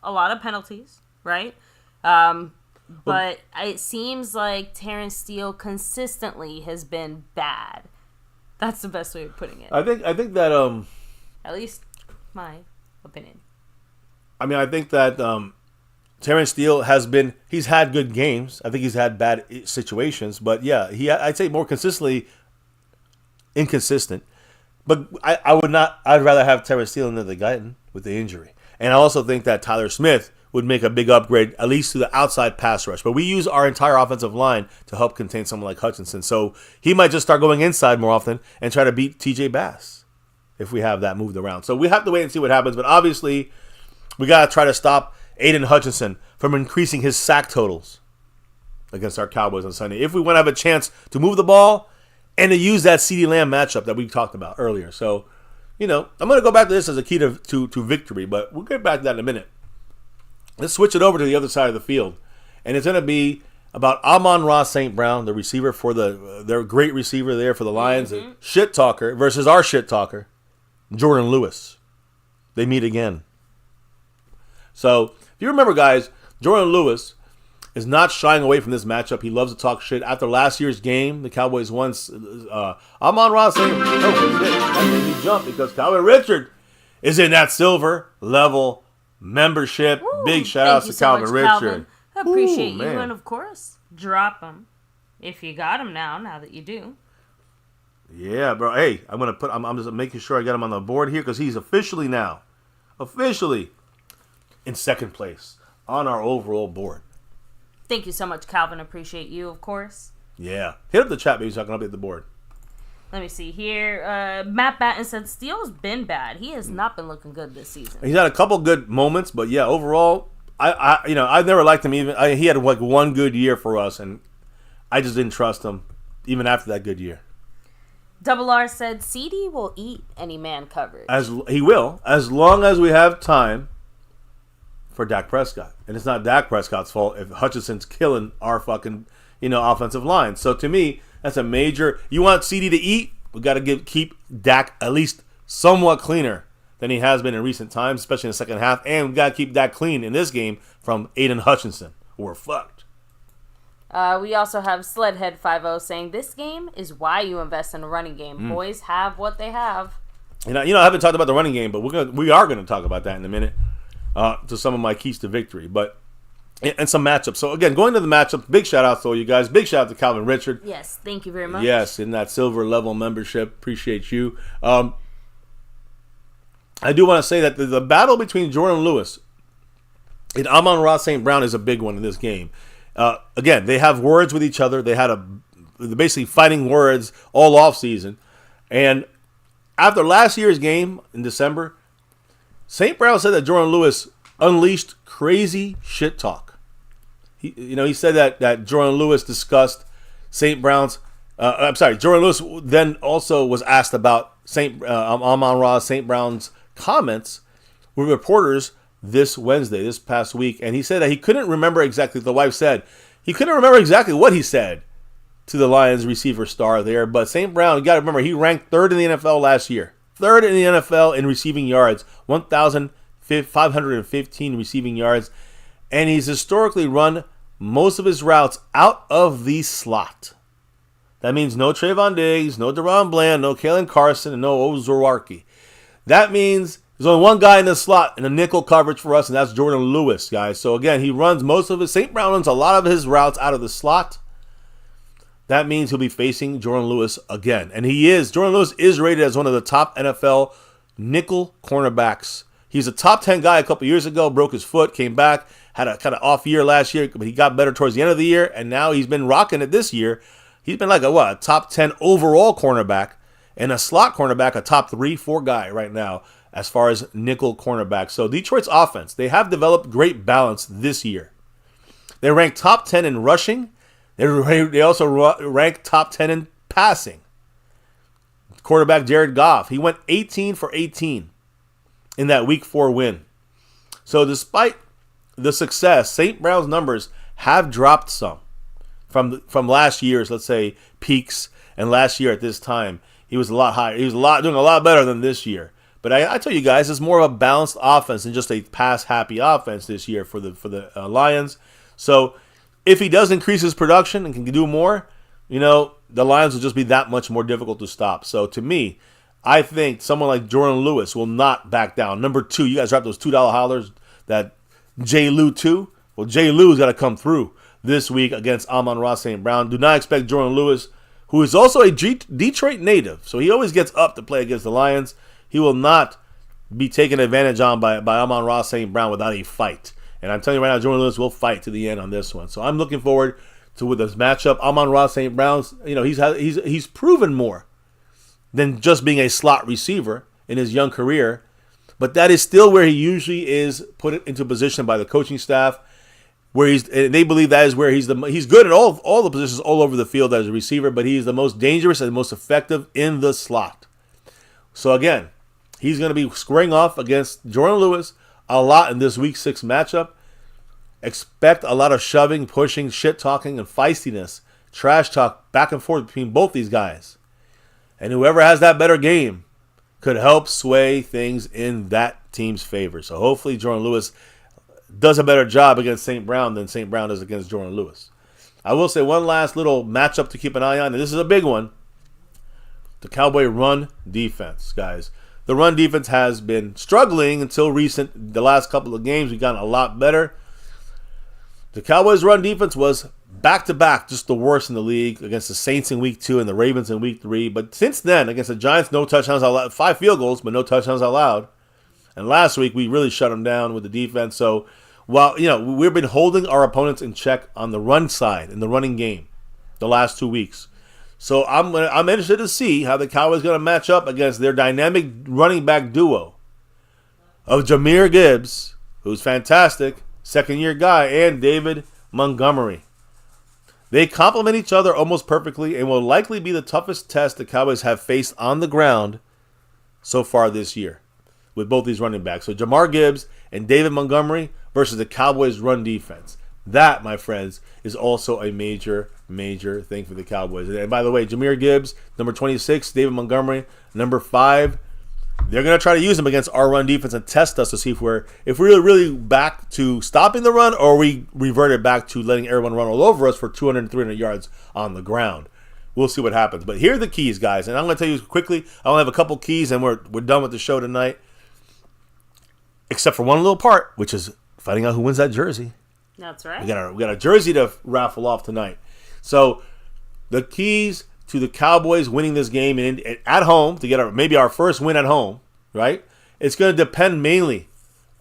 a lot of penalties, right? But it seems like Terrence Steele consistently has been bad. That's the best way of putting it.
I think that
At least my opinion.
I mean, I think that Terrence Steele he's had good games. I think he's had bad situations, but yeah, I'd say more consistently inconsistent. But I'd rather have Terrence Steele than the Guyton with the injury. And I also think that Tyler Smith would make a big upgrade, at least to the outside pass rush. But we use our entire offensive line to help contain someone like Hutchinson. So he might just start going inside more often and try to beat TJ Bass if we have that moved around. So we have to wait and see what happens. But obviously, we got to try to stop Aiden Hutchinson from increasing his sack totals against our Cowboys on Sunday. If we want to have a chance to move the ball and to use that CeeDee Lamb matchup that we talked about earlier. So, I'm going to go back to this as a key to victory, but we'll get back to that in a minute. Let's switch it over to the other side of the field. And it's going to be about Amon-Ra St. Brown, the receiver for their great receiver there for the Lions, a shit talker versus our shit talker, Jordan Lewis. They meet again. So, if you remember, guys, Jordan Lewis is not shying away from this matchup. He loves to talk shit. After last year's game, the Cowboys won. Amon-Ra St. Brown, that made me jump because Calvin Richard is in that silver level membership.
Ooh,
big shout outs to Calvin Richard.
Calvin. I appreciate you,
man.
and of course, drop him if you got him now that you do.
Yeah, bro. Hey, I'm just making sure I got him on the board here because he's officially in second place on our overall board.
Thank you so much, Calvin. Appreciate you, of course.
Yeah. Hit up the chat, baby, so I can update the board.
Let me see here. Matt Batten said Steele's been bad. He has not been looking good this season.
He's had a couple good moments, but yeah, overall, I've never liked him. He had like one good year for us, and I just didn't trust him even after that good year.
Double R said CD will eat any man coverage.
He will, as long as we have time for Dak Prescott. And it's not Dak Prescott's fault if Hutchinson's killing our fucking, offensive line. So to me, that's a major. You want CD to eat, we got to keep Dak at least somewhat cleaner than he has been in recent times, especially in the second half. And we got to keep Dak clean in this game from Aiden Hutchinson. We're fucked.
We also have Sledhead50 saying this game is why you invest in a running game. Boys have what they have.
I haven't talked about the running game, but we are gonna talk about that in a minute. To some of my keys to victory, and some matchups. So again, going to the matchups, big shout out to all you guys. Big shout out to Calvin Richard.
Yes, thank you very much.
Yes, in that silver level membership, appreciate you. I do want to say that the battle between Jordan Lewis and Amon-Ra St. Brown is a big one in this game. Again, they have words with each other. They're basically fighting words all off season, and after last year's game in December, St. Brown said that Jordan Lewis unleashed crazy shit talk. He said that Jordan Lewis discussed St. Brown's. Jordan Lewis then also was asked about Amon-Ra St. Brown's comments with reporters this past week, and he said that he couldn't remember exactly. The wife said he couldn't remember exactly what he said to the Lions receiver star there. But St. Brown, you got to remember, he ranked third in the NFL last year. Third in the NFL in receiving yards, 1,515 receiving yards. And he's historically run most of his routes out of the slot. That means no Trayvon Diggs, no Deron Bland, no Kalen Carson, and no Ozorowski. That means there's only one guy in the slot in the nickel coverage for us, and that's Jordan Lewis, guys. So again, he runs St. Brown runs a lot of his routes out of the slot. That means he'll be facing Jordan Lewis again. And Jordan Lewis is rated as one of the top NFL nickel cornerbacks. He's a top 10 guy a couple years ago, broke his foot, came back, had a kind of off year last year, but he got better towards the end of the year, and now he's been rocking it this year. He's been like a top 10 overall cornerback, and a slot cornerback, a top 3-4 guy right now as far as nickel cornerback. So Detroit's offense, they have developed great balance this year. They rank top 10 in rushing. They also rank top 10 in passing. Quarterback Jared Goff, he went 18 for 18 in that Week 4 win. So despite the success, St. Brown's numbers have dropped some from last year's, let's say, peaks. And last year at this time, he was a lot higher. He was doing a lot better than this year. But I tell you guys, it's more of a balanced offense than just a pass-happy offense this year for the Lions. So if he does increase his production and can do more, the Lions will just be that much more difficult to stop. So to me, I think someone like Jordan Lewis will not back down. Number 2, you guys dropped those $2 hollers, that J. Lou 2. Well, J. Lou's got to come through this week against Amon-Ra St. Brown. Do not expect Jordan Lewis, who is also a Detroit native, so he always gets up to play against the Lions. He will not be taken advantage on by Amon-Ra St. Brown without a fight. And I'm telling you right now, Jordan Lewis will fight to the end on this one. So I'm looking forward to with this matchup. Amon-Ra St. Brown's, he's proven more than just being a slot receiver in his young career, but that is still where he usually is put into position by the coaching staff, where they believe that is where he's good at all the positions all over the field as a receiver, but he's the most dangerous and most effective in the slot. So again, he's going to be squaring off against Jordan Lewis a lot in this Week 6 matchup. Expect a lot of shoving, pushing, shit talking, and feistiness, trash talk back and forth between both these guys. And whoever has that better game could help sway things in that team's favor. So hopefully Jordan Lewis does a better job against St. Brown than St. Brown does against Jordan Lewis. I will say one last little matchup to keep an eye on, and this is a big one. The Cowboy run defense, guys. The run defense has been struggling until the last couple of games. We've gotten a lot better. The Cowboys' run defense was back-to-back just the worst in the league against the Saints in Week 2 and the Ravens in Week 3. But since then, against the Giants, no touchdowns allowed. 5 field goals, but no touchdowns allowed. And last week, we really shut them down with the defense. So, while we've been holding our opponents in check on the run side in the running game the last 2 weeks. So I'm interested to see how the Cowboys are going to match up against their dynamic running back duo of Jahmyr Gibbs, who's fantastic, second-year guy, and David Montgomery. They complement each other almost perfectly and will likely be the toughest test the Cowboys have faced on the ground so far this year with both these running backs. So Jahmyr Gibbs and David Montgomery versus the Cowboys' run defense. That, my friends, is also a major, major thing for the Cowboys. And by the way, Jahmyr Gibbs, number 26, David Montgomery, number 5. They're going to try to use them against our run defense and test us to see if we're really back to stopping the run, or we reverted back to letting everyone run all over us for 200 and 300 yards on the ground. We'll see what happens. But here are the keys, guys. And I'm going to tell you quickly. I only have a couple keys, and we're done with the show tonight. Except for one little part, which is finding out who wins that jersey.
That's right. We
got a jersey to raffle off tonight. So the keys to the Cowboys winning this game and at home to get maybe our first win at home, right? It's going to depend mainly,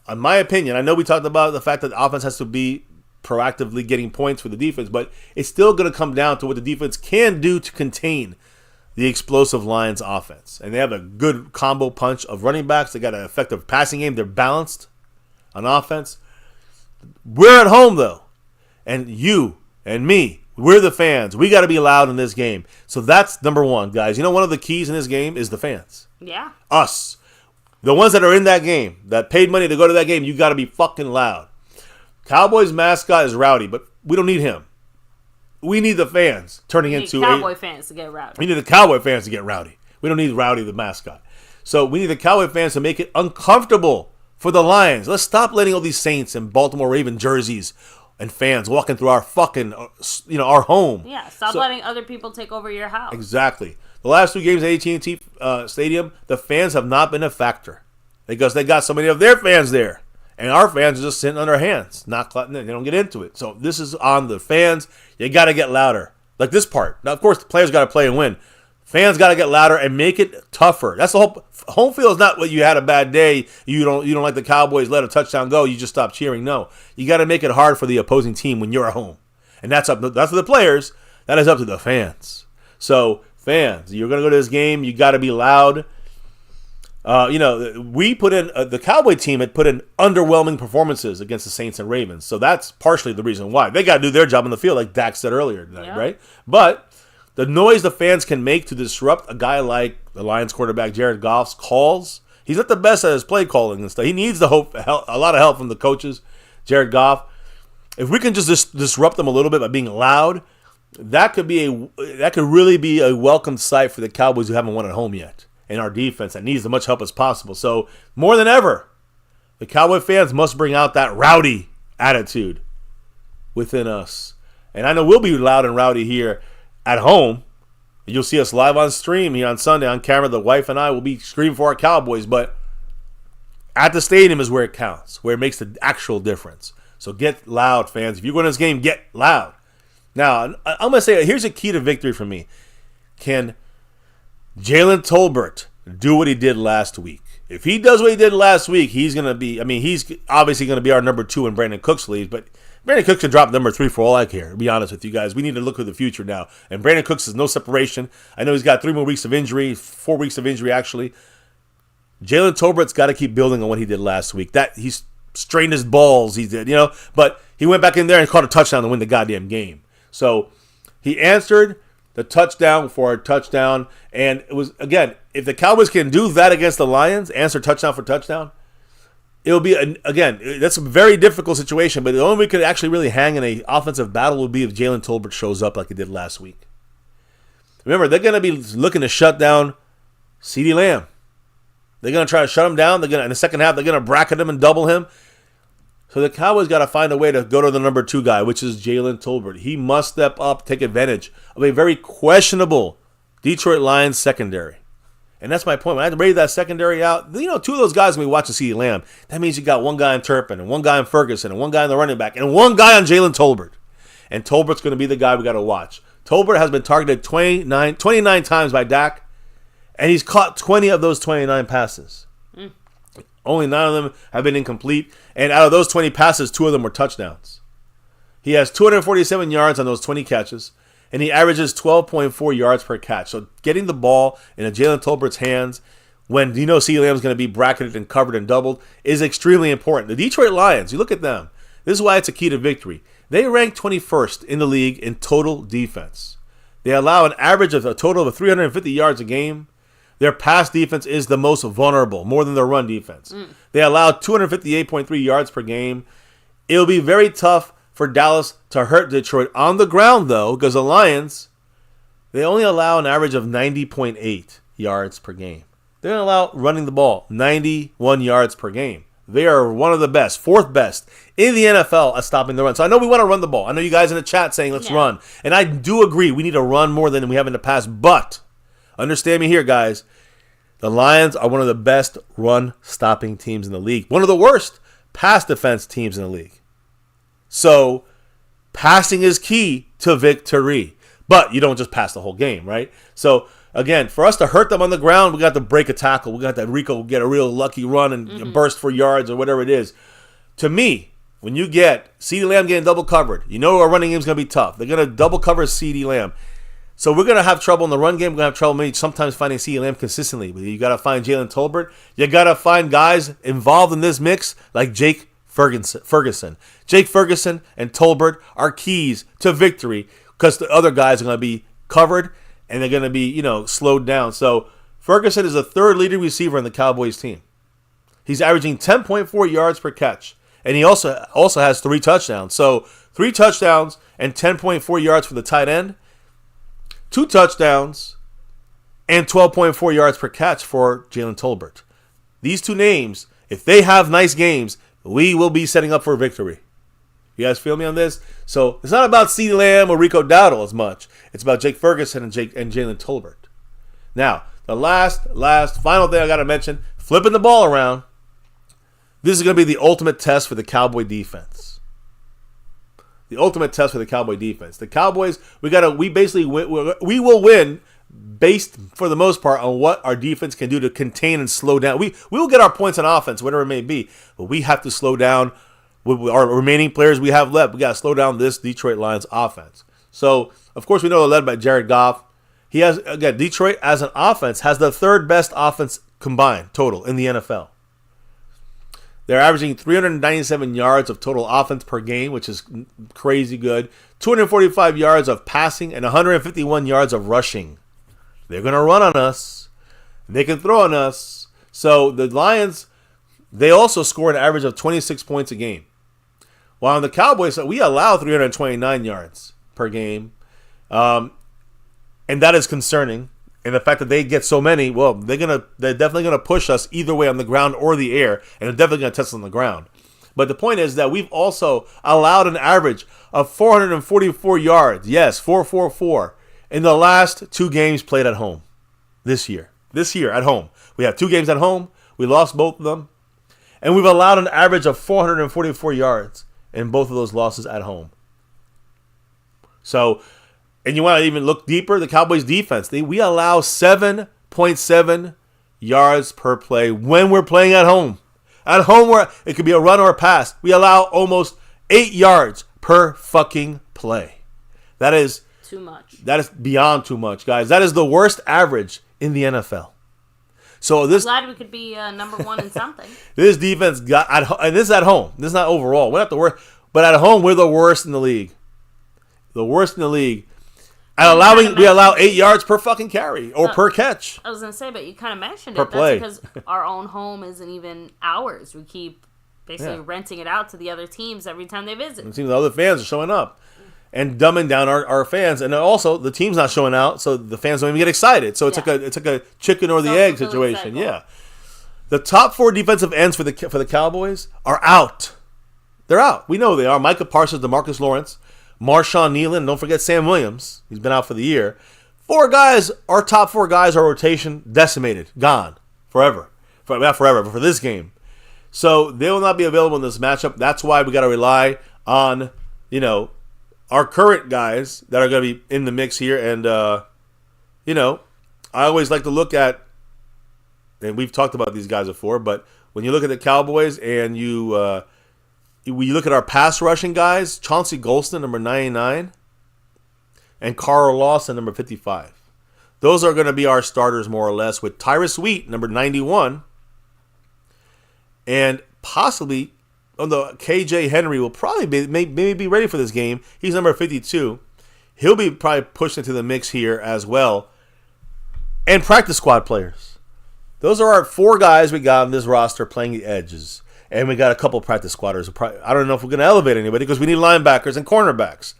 on my opinion. I know we talked about the fact that the offense has to be proactively getting points for the defense, but it's still going to come down to what the defense can do to contain the explosive Lions offense. And they have a good combo punch of running backs. They got an effective passing game. They're balanced on offense. We're at home, though. And you and me, we're the fans. We got to be loud in this game. So that's number one, guys. One of the keys in this game is the fans.
Yeah.
Us. The ones that are in that game, that paid money to go to that game, you got to be fucking loud. Cowboys mascot is Rowdy, but we don't need him. We need the fans turning into
Cowboy fans to get rowdy.
We need the Cowboy fans to get rowdy. We don't need Rowdy the mascot. So we need the Cowboy fans to make it uncomfortable for the Lions. Let's stop letting all these Saints and Baltimore Raven jerseys and fans walking through our fucking, our home.
Yeah, stop letting other people take over your house.
Exactly. The last 2 games at AT&T Stadium, the fans have not been a factor because they got so many of their fans there. And our fans are just sitting on their hands, not clapping in. They don't get into it. So this is on the fans. You got to get louder. Like this part. Now, of course, the players got to play and win. Fans got to get louder and make it tougher. That's the whole. Home field is not what you had a bad day. You don't like the Cowboys let a touchdown go. You just stop cheering. No, you got to make it hard for the opposing team when you're at home, and that's up. That's to the players. That is up to the fans. So fans, you're gonna go to this game. You got to be loud. We put in the Cowboy team had put in underwhelming performances against the Saints and Ravens. So that's partially the reason why they got to do their job on the field, like Dak said earlier tonight, right? But the noise the fans can make to disrupt a guy like the Lions quarterback Jared Goff's calls. He's not the best at his play calling and stuff. He needs a lot of help from the coaches, Jared Goff. If we can just disrupt them a little bit by being loud, that could really be a welcome sight for the Cowboys who haven't won at home yet. In our defense that needs as much help as possible. So more than ever, the Cowboy fans must bring out that rowdy attitude within us. And I know we'll be loud and rowdy here at home. You'll see us live on stream here on Sunday on camera. The wife and I will be screaming for our Cowboys, but at the stadium is where it counts, where it makes the actual difference. So get loud, fans. If you're going to this game, get loud. Now, I'm going to say, here's a key to victory for me. Can Jalen Tolbert do what he did last week? If he does what he did last week, he's going to be, he's obviously going to be our number 2 when Brandon Cooks leaves, but Brandon Cooks can drop number 3 for all I care, to be honest with you guys. We need to look for the future now. And Brandon Cooks is no separation. I know he's got 3 more weeks of injury, 4 weeks of injury, actually. Jalen Tolbert's got to keep building on what he did last week. That he's strained his balls, he did, but he went back in there and caught a touchdown to win the goddamn game. So he answered the touchdown for a touchdown. And it was, again, if the Cowboys can do that against the Lions, answer touchdown for touchdown, it'll be, again, that's a very difficult situation, but the only way we could actually really hang in an offensive battle would be if Jalen Tolbert shows up like he did last week. Remember, they're going to be looking to shut down CeeDee Lamb. They're going to try to shut him down. In the second half, they're going to bracket him and double him. So the Cowboys got to find a way to go to the number 2 guy, which is Jalen Tolbert. He must step up, take advantage of a very questionable Detroit Lions secondary. And that's my point. When I rated that secondary out, 2 of those guys when we watch CeeDee Lamb, that means you got one guy in Turpin and one guy in Ferguson and one guy in the running back and one guy on Jalen Tolbert. And Tolbert's going to be the guy we got to watch. Tolbert has been targeted 29 times by Dak, and he's caught 20 of those 29 passes. Only 9 of them have been incomplete. And out of those 20 passes, 2 of them were touchdowns. He has 247 yards on those 20 catches, and he averages 12.4 yards per catch. So getting the ball in Jalen Tolbert's hands when CeeDee Lamb is going to be bracketed and covered and doubled is extremely important. The Detroit Lions, you look at them. This is why it's a key to victory. They rank 21st in the league in total defense. They allow an average of a total of 350 yards a game. Their pass defense is the most vulnerable, more than their run defense. They allow 258.3 yards per game. It'll be very tough for Dallas to hurt Detroit on the ground, though, because the Lions, they only allow an average of 90.8 yards per game. They're going to allow running the ball 91 yards per game. They are one of the best, 4th best in the NFL at stopping the run. So I know we want to run the ball. I know you guys in the chat saying let's run. And I do agree we need to run more than we have in the past. But understand me here, guys. The Lions are one of the best run-stopping teams in the league. One of the worst pass defense teams in the league. So passing is key to victory. But you don't just pass the whole game, right? So, again, for us to hurt them on the ground, we got to break a tackle. We got that Rico get a real lucky run and burst for yards or whatever it is. To me, when you get CeeDee Lamb getting double covered, our running game is going to be tough. They're going to double cover CeeDee Lamb. So we're going to have trouble in the run game. We're going to have trouble maybe sometimes finding CeeDee Lamb consistently. But you got to find Jalen Tolbert. You got to find guys involved in this mix like Jake Ferguson. Jake Ferguson and Tolbert are keys to victory because the other guys are going to be covered and they're going to be, slowed down. So Ferguson is the 3rd leading receiver in the Cowboys team. He's averaging 10.4 yards per catch. And he also has 3 touchdowns. So 3 touchdowns and 10.4 yards for the tight end. 2 touchdowns and 12.4 yards per catch for Jalen Tolbert. These 2 names, if they have nice games, we will be setting up for a victory. You guys feel me on this? So it's not about CeeDee Lamb or Rico Dowdle as much. It's about Jake Ferguson and Jalen Tolbert. Now, the last final thing I got to mention, flipping the ball around. This is going to be the ultimate test for the Cowboy defense. The ultimate test for the Cowboy defense. The Cowboys, we will win based for the most part on what our defense can do to contain and slow down. We will get our points on offense, whatever it may be, but we have to slow down with our remaining players we have left. We got to slow down this Detroit Lions offense. So, of course, we know they're led by Jared Goff. He has, again, Detroit as an offense has the 3rd best offense combined total in the NFL. They're averaging 397 yards of total offense per game, which is crazy good. 245 yards of passing and 151 yards of rushing. They're going to run on us. They can throw on us. So the Lions, they also score an average of 26 points a game. While on the Cowboys, we allow 329 yards per game. And that is concerning. And the fact that they get so many, well, they're definitely going to push us either way on the ground or the air, and they're definitely going to test us on the ground. But the point is that we've also allowed an average of 444 yards. Yes, 444. in the last 2 games played at home this year. This year at home. We have 2 games at home. We lost both of them. And we've allowed an average of 444 yards in both of those losses at home. So, and you want to even look deeper, the Cowboys defense, we allow 7.7 yards per play when we're playing at home. At home, where it could be a run or a pass, we allow almost 8 yards per fucking play. That is
too much.
That is beyond too much, guys. That is the worst average in the NFL. So this,
I'm glad we could be number 1 in something.
This defense and this is at home. This is not overall. We're not the worst, but at home we're the worst in the league. The worst in the league. And we allow 8 yards per fucking carry or per catch.
I was gonna say, but you kind of mentioned
per
it.
Play.
That's because our own home isn't even ours. We keep basically renting it out to the other teams every time they visit.
It seems the other fans are showing up and dumbing down our fans, and also the team's not showing out, so the fans don't even get excited. So it's like a chicken or the egg situation. Yeah, the top 4 defensive ends for the Cowboys are out. They're out. We know they are. Micah Parsons, DeMarcus Lawrence, Marshawn Nealon. Don't forget Sam Williams. He's been out for the year. 4 guys. Our top 4 guys are rotation decimated, gone forever. Not forever, but for this game. So they will not be available in this matchup. That's why we got to rely on our current guys that are going to be in the mix here. And, I always like to look at, and we've talked about these guys before, but when you look at the Cowboys and you look at our pass rushing guys, Chauncey Golston, number 99, and Carl Lawson, number 55. Those are going to be our starters more or less, with Tyrus Wheat, number 91, and possibly although KJ Henry will probably maybe be ready for this game. He's number 52. He'll be probably pushed into the mix here as well. And practice squad players. Those are our 4 guys we got on this roster playing the edges. And we got a couple practice squatters. I don't know if we're going to elevate anybody because we need linebackers and cornerbacks.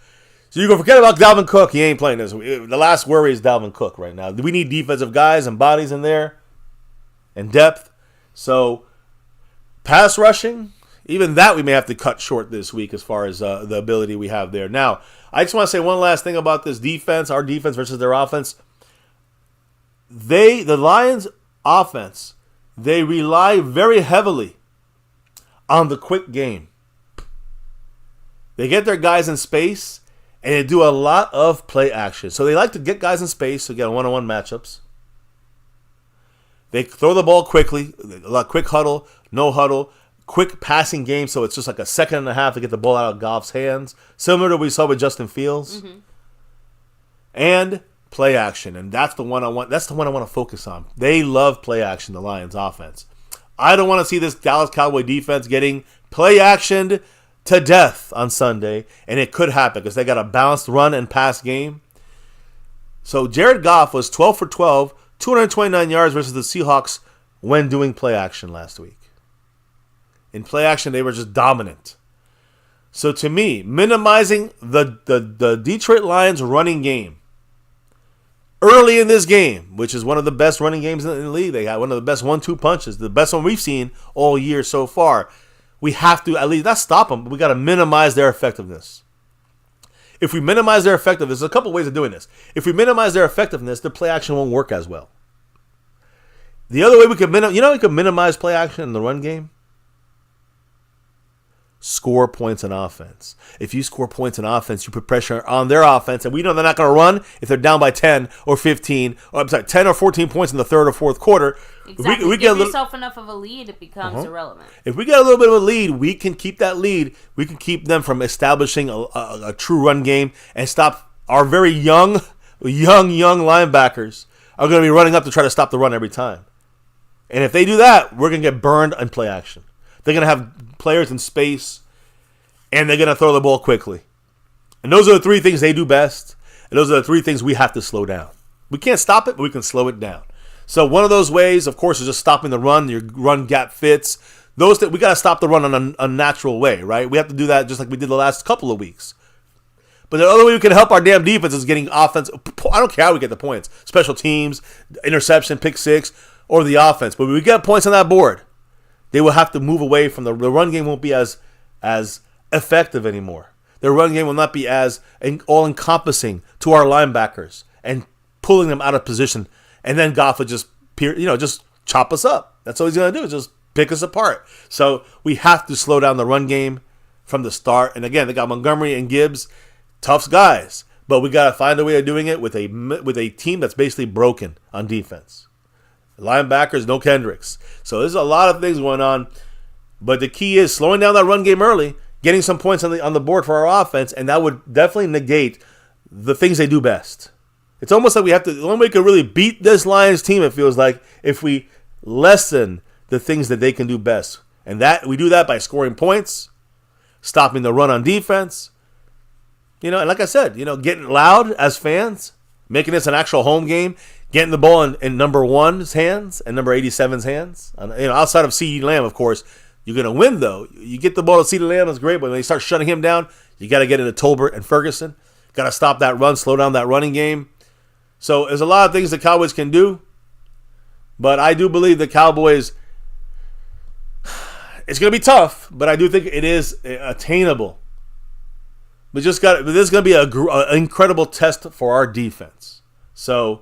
So you can forget about Dalvin Cook. He ain't playing this. The last worry is Dalvin Cook right now. We need defensive guys and bodies in there and depth. So pass rushing, even that we may have to cut short this week as far as the ability we have there. Now, I just want to say one last thing about this defense, our defense versus their offense. The Lions' offense, they rely very heavily on the quick game. They get their guys in space, and they do a lot of play action. So they like to get guys in space to get one-on-one matchups. They throw the ball quickly, a lot quick huddle, no huddle, quick passing game, so it's just like a second and a half to get the ball out of Goff's hands, similar to what we saw with Justin Fields. Mm-hmm. And play action, and that's the one I want. That's the one I want to focus on. They love play action, the Lions offense. I don't want to see this Dallas Cowboy defense getting play actioned to death on Sunday, and it could happen because they got a balanced run and pass game. So Jared Goff was 12 for 12, 229 yards versus the Seahawks when doing play action last week. In play action, they were just dominant. So to me, minimizing the Detroit Lions running game early in this game, which is one of the best running games in the league. They got one of the best 1-2 punches, the best one we've seen all year so far. We have to at least not stop them, but we got to minimize their effectiveness. If we minimize their effectiveness, there's a couple ways of doing this. If we minimize their effectiveness, the play action won't work as well. The other way we could minimize play action in the run game? Score points in offense. If you score points in offense, you put pressure on their offense, and we know they're not going to run if they're down by 10 or 15, or I'm sorry, 10 or 14 points in the third or fourth quarter.
Exactly. We give yourself enough of a lead, it becomes irrelevant.
If we get a little bit of a lead, we can keep that lead. We can keep them from establishing a true run game and stop our very young linebackers are going to be running up to try to stop the run every time. And if they do that, we're going to get burned in play action. They're going to have players in space, and they're going to throw the ball quickly. And those are the 3 things they do best, and those are the 3 things we have to slow down. We can't stop it, but we can slow it down. So one of those ways, of course, is just stopping the run. Your run gap fits. We got to stop the run on a natural way, right? We have to do that just like we did the last couple of weeks. But the other way we can help our damn defense is getting offense. I don't care how we get the points. Special teams, interception, pick 6, or the offense. But when we get points on that board, they will have to move away from the run game. Won't be as effective anymore. Their run game will not be as all-encompassing to our linebackers and pulling them out of position. And then Goff would just chop us up. That's all he's going to do, is just pick us apart. So we have to slow down the run game from the start. And again, they got Montgomery and Gibbs, tough guys. But we got to find a way of doing it with a team that's basically broken on defense. Linebackers, no Kendricks. So there's a lot of things going on. But the key is slowing down that run game early, getting some points on the board for our offense, and that would definitely negate the things they do best. It's almost like the only way we can really beat this Lions team, it feels like, if we lessen the things that they can do best. And that we do that by scoring points, stopping the run on defense. And like I said, getting loud as fans, making this an actual home game, getting the ball in number 1's hands and number 87's hands. Outside of CeeDee Lamb, of course, you're going to win, though. You get the ball to CeeDee Lamb, that's great, but when they start shutting him down, you got to get into Tolbert and Ferguson. Got to stop that run, slow down that running game. So there's a lot of things the Cowboys can do, but I do believe the Cowboys, it's going to be tough, but I do think it is attainable. This is going to be an incredible test for our defense. So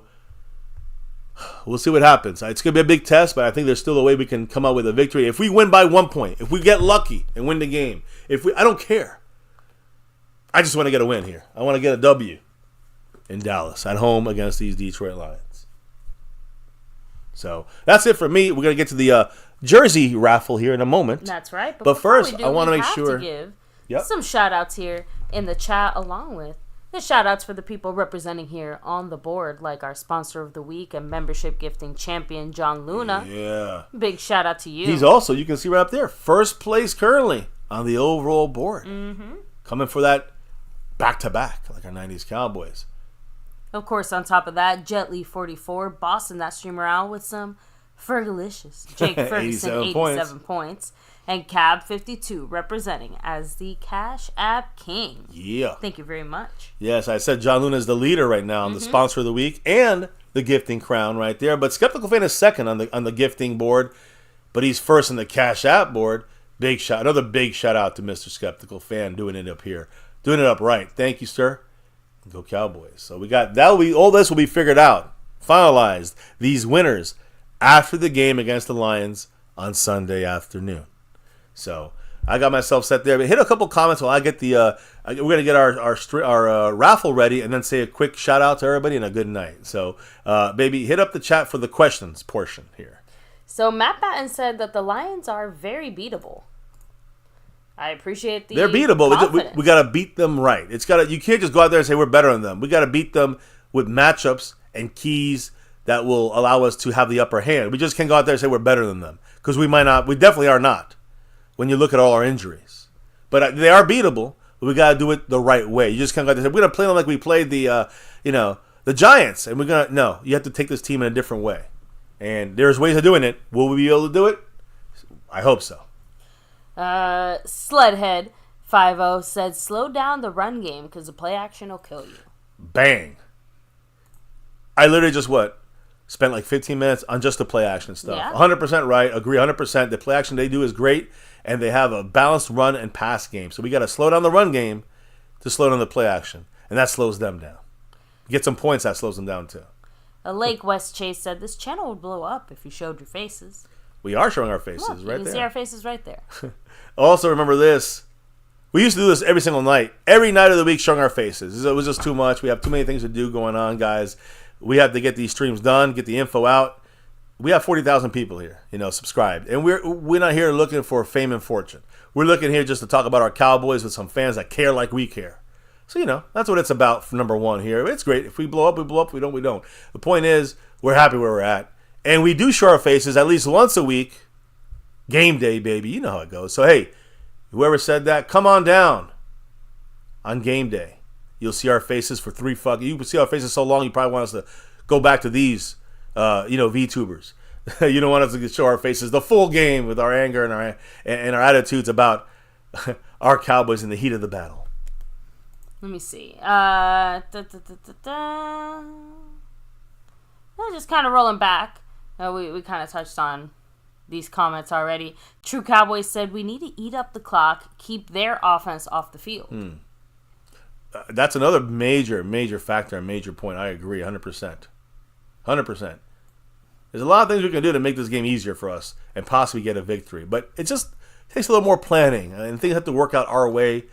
we'll see what happens. It's going to be a big test, but I think there's still a way we can come out with a victory. If we win by 1 point, if we get lucky and win the game, I don't care. I just want to get a win here. I want to get a W in Dallas at home against these Detroit Lions. So that's it for me. We're going to get to the jersey raffle here in a moment.
That's right.
But first, I want to make sure.
To give some shout outs here in the chat, along with the shout outs for the people representing here on the board, like our sponsor of the week and membership gifting champion, John Luna.
Yeah.
Big shout out to you.
He's also, you can see right up there, first place currently on the overall board. Mm-hmm. Coming for that back-to-back, like our 90s Cowboys.
Of course, on top of that, Jetly44, Boston, that streamer out with some Fergalicious. Jake Ferguson, 87 points. And Cab52, representing as the Cash App King.
Yeah.
Thank you very much.
Yes, I said John Luna is the leader right now on the sponsor of the week and the gifting crown right there. But Skeptical Fan is second on the gifting board, but he's first on the Cash App board. Another big shout out to Mr. Skeptical Fan doing it up here. Doing it up right. Thank you, sir. Go Cowboys. So all this will be figured out, finalized, these winners, after the game against the Lions on Sunday afternoon. So I got myself set there. But hit a couple comments while I get we're gonna get our raffle ready, and then say a quick shout out to everybody and a good night. So baby, hit up the chat for the questions portion here.
So Matt Batten said that the Lions are very beatable. I appreciate the
They're beatable. We got to beat them right. You can't just go out there and say we're better than them. We got to beat them with matchups and keys that will allow us to have the upper hand. We just can't go out there and say we're better than them, because we might not. We definitely are not when you look at all our injuries. But they are beatable, but we got to do it the right way. You just can't go out there and say we're going to play them like we played the Giants, and no, you have to take this team in a different way. And there's ways of doing it. Will we be able to do it? I hope so.
Sledhead50 said, slow down the run game because the play action will kill you.
Bang. I literally just spent like 15 minutes on just the play action stuff.
Yeah.
100% right. Agree 100%. The play action they do is great, and they have a balanced run and pass game. So we got to slow down the run game to slow down the play action, and that slows them down. Get some points, that slows them down too.
A Lake West Chase said, this channel would blow up if you showed your faces.
We are showing our faces.
Look,
right there.
You can see our faces right there.
Also, remember this. We used to do this every single night. Every night of the week showing our faces. It was just too much. We have too many things to do going on, guys. We have to get these streams done, get the info out. We have 40,000 people here, subscribed. And we're not here looking for fame and fortune. We're looking here just to talk about our Cowboys with some fans that care like we care. So, that's what it's about for number one here. It's great. If we blow up, we blow up. If we don't, we don't. The point is, we're happy where we're at. And we do show our faces at least once a week. Game day, baby. You know how it goes. So, hey, whoever said that, come on down on game day. You'll see our faces for you can see our faces so long, you probably want us to go back to these, VTubers. You don't want us to show our faces the full game with our anger and our attitudes about our Cowboys in the heat of the battle.
Let me see. Just kind of rolling back. We kind of touched on these comments already. True Cowboys said we need to eat up the clock, keep their offense off the field.
that's another major factor, a major point. I agree, 100%. 100%. There's a lot of things we can do to make this game easier for us and possibly get a victory. But it just takes a little more planning, and things have to work out our way,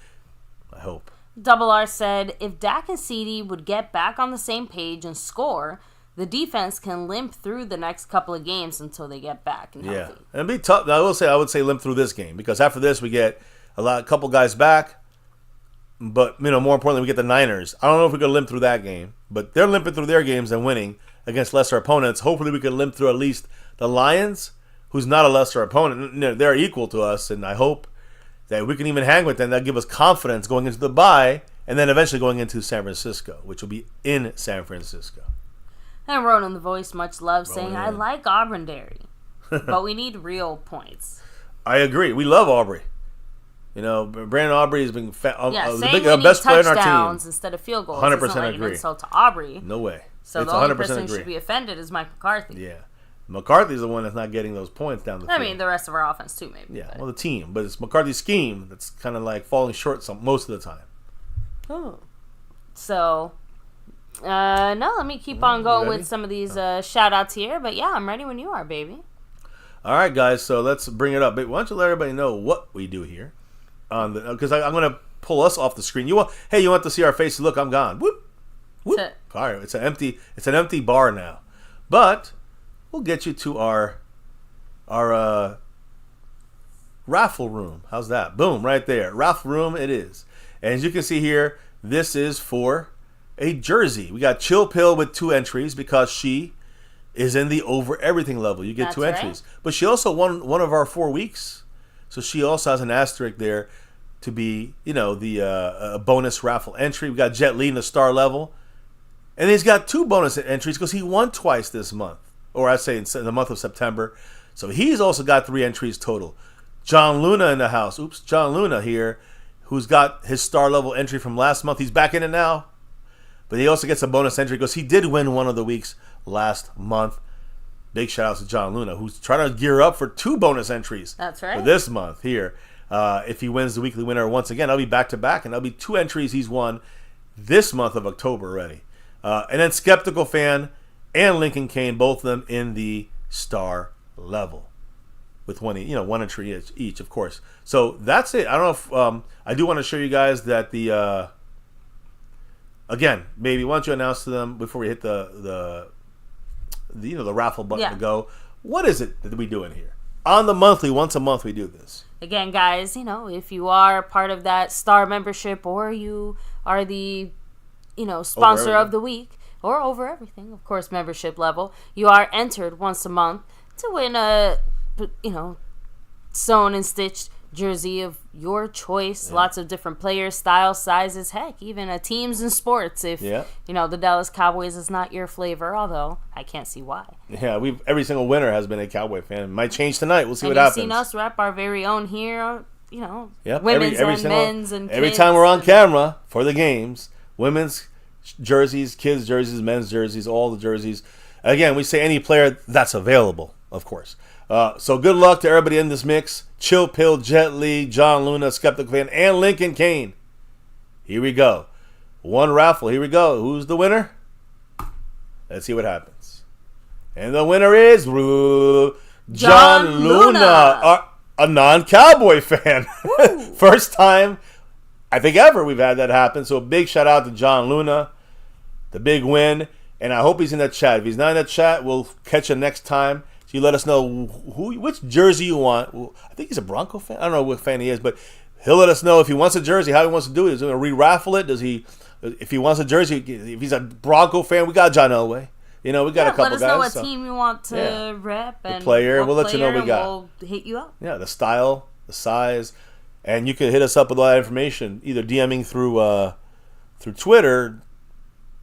I hope.
Double R said, if Dak and CD would get back on the same page and score, the defense can limp through the next couple of games until they get back and healthy.
Yeah, and it'd be tough. I would say limp through this game, because after this we get a couple guys back, but more importantly we get the Niners. I don't know if we could limp through that game, but they're limping through their games and winning against lesser opponents. Hopefully we can limp through at least the Lions, who's not a lesser opponent. They're equal to us, and I hope that we can even hang with them. That'll give us confidence going into the bye, and then eventually going into San Francisco, which will be in San Francisco.
And Ronan the Voice, much love, saying, I like Auburndary, but we need real points.
I agree. We love Aubrey. Brandon Aubrey has been
the
best player in our team
instead of field goals.
100%
isn't like
agree.
An insult to Aubrey.
No way.
So the only person who should be offended is Mike McCarthy.
Yeah. McCarthy's the one that's not getting those points down the field.
I mean, the rest of our offense too, maybe.
Yeah, well, the team. But it's McCarthy's scheme that's kind of like falling short most of the time.
Oh. So, no, let me keep on going with some of these shout-outs here. But, yeah, I'm ready when you are, baby.
All right, guys, so let's bring it up. But why don't you let everybody know what we do here? Because I'm going to pull us off the screen. You want to see our faces? Look, I'm gone. Whoop. Whoop. All right, it's an empty bar now. But we'll get you to our raffle room. How's that? Boom, right there. Raffle room it is. And as you can see here, this is for a jersey. We got Chill Pill with 2 entries because she is in the over everything level. You get That's 2 entries. Right. But she also won one of our 4 weeks. So she also has an asterisk there to be, the bonus raffle entry. We got Jet Li in the star level. And he's got 2 bonus entries because he won twice this month. Or I say in the month of September. So he's also got 3 entries total. John Luna in the house. Oops, John Luna here, who's got his star level entry from last month. He's back in it now. But he also gets a bonus entry because he did win one of the weeks last month. Big shout out to John Luna, who's trying to gear up for 2 bonus entries.
That's right.
For this month here. If he wins the weekly winner once again, that'll be back to back, and that'll be 2 entries he's won this month of October already. And then Skeptical Fan and Lincoln Kane, both of them in the star level. With one entry each, of course. So that's it. I don't know if I do want to show you guys that the again, maybe why don't you announce to them before we hit the raffle button to go. What is it that we doing here? On the monthly, once a month we do this.
Again, guys, if you are part of that star membership or you are the sponsor of the week or over everything, of course, membership level, you are entered once a month to win a sewn and stitched jersey of your choice. Lots of different players, styles, sizes, heck, even teams and sports. If the Dallas Cowboys is not your flavor, although I can't see why.
Yeah, every single winner has been a Cowboy fan. It might change tonight. We'll see what happens.
You've seen us rep our very own here.
Yep.
Women's and men's and
every
kids.
time we're on camera for the games, women's jerseys, kids jerseys, men's jerseys, all the jerseys. Again, we say any player that's available, of course. So good luck to everybody in this mix. Chill Pill, Jet Li, John Luna, Skeptical Fan, and Lincoln Kane. Here we go. One raffle. Here we go. Who's the winner? Let's see what happens. And the winner is John Luna, a non-Cowboy fan. First time, I think, ever we've had that happen. So big shout out to John Luna. The big win. And I hope he's in that chat. If he's not in that chat, we'll catch him next time. So you let us know which jersey you want. I think he's a Bronco fan. I don't know what fan he is, but he'll let us know if he wants a jersey, how he wants to do it. Is he going to re-raffle it? If he wants a jersey, if he's a Bronco fan, we got John Elway. We got a couple guys.
Let us know what team you want to rep. And
the player, we'll let you know what we got.
We'll hit you up.
Yeah, the style, the size. And you can hit us up with all that information, either DMing through Twitter,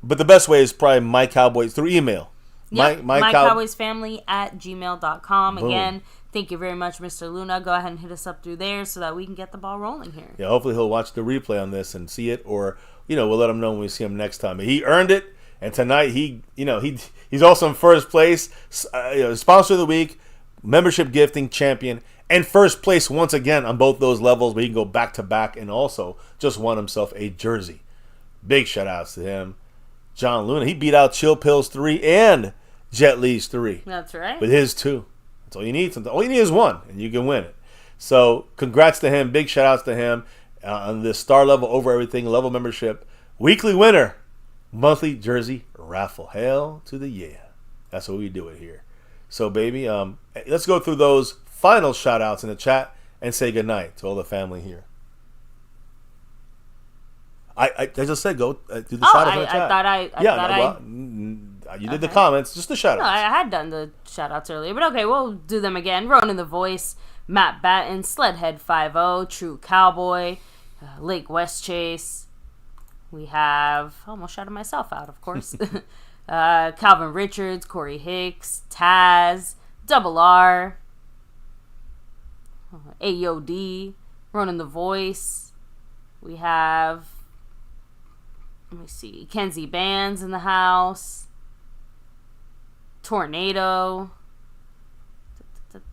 but the best way is probably MyCowboys through email.
Yep, MyCowboysFamily at gmail.com. Again, thank you very much, Mr. Luna. Go ahead and hit us up through there so that we can get the ball rolling here.
Yeah, hopefully he'll watch the replay on this and see it, or we'll let him know when we see him next time. He earned it, and tonight he's also in first place, sponsor of the week, membership gifting champion, and first place once again on both those levels. Where he can go back to back, and also just won himself a jersey Big shout outs to him. John Luna, he beat out Chill Pills 3 and Jet Li's 3.
That's right.
With his 2. That's all you need. All you need is 1, and you can win it. So, congrats to him. Big shout outs to him on this star level over everything level membership. Weekly winner. Monthly jersey raffle. Hail to the yeah. That's what we do it here. So, baby, let's go through those final shout outs in the chat and say goodnight to all the family here. I just said go do the shout outs in the chat. You did the comments, just the shout outs.
No, I had done the shout outs earlier, but okay, we'll do them again. Ronan the Voice, Matt Batten, Sledhead 50, True Cowboy, Lake West Chase. We have, almost shouted myself out, of course. Calvin Richards, Corey Hicks, Taz, Double R, AOD, Ronan the Voice. We have, let me see, Kenzie Bands in the house. Tornado. Let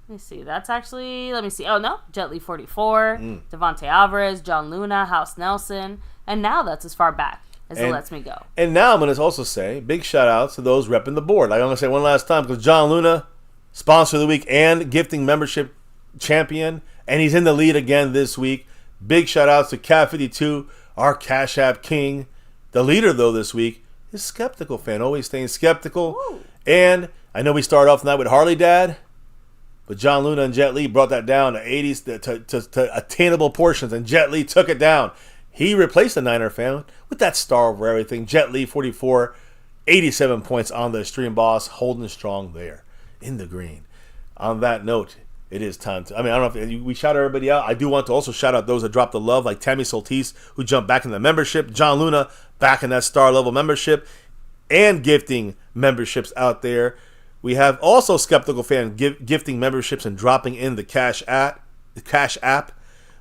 me see. That's actually, let me see. Oh, no. Jetly 44. Devontae Alvarez. John Luna. House Nelson. And now that's as far back as it lets me go.
And now I'm going to also say big shout outs to those repping the board. I'm going to say one last time because John Luna, sponsor of the week and gifting membership champion. And he's in the lead again this week. Big shout outs to Cat52, our Cash App king. The leader, though, this week is Skeptical Fan. Always staying skeptical.
Ooh.
And I know we started off tonight with Harley Dad, but John Luna and Jet Li brought that down to 80s to attainable portions, and Jet Li took it down. He replaced the Niner fan with that star over everything. Jet Li 44, 87 points on the stream boss, holding strong there in the green. On that note, it is time to, I don't know if we shout everybody out. I do want to also shout out those that dropped the love, like Tammy Soltis, who jumped back in the membership. John Luna, back in that star level membership. And gifting memberships out there. We have also Skeptical Fan gifting memberships and dropping in the Cash app.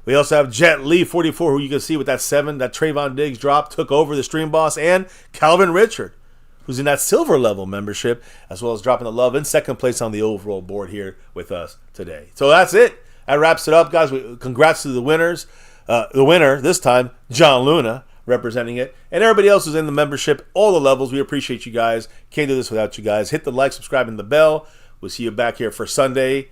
We also have Jet Li 44, who you can see with that 7, that Trayvon Diggs drop, took over the stream boss. And Calvin Richard, who's in that silver level membership, as well as dropping the love in second place on the overall board here with us today. So that's it. That wraps it up, guys. Congrats to the winners. The winner this time, John Luna, representing it, and everybody else who's in the membership, all the levels. We appreciate you guys. Can't do this without you guys. Hit the like, subscribe, and the bell. We'll see you back here for Sunday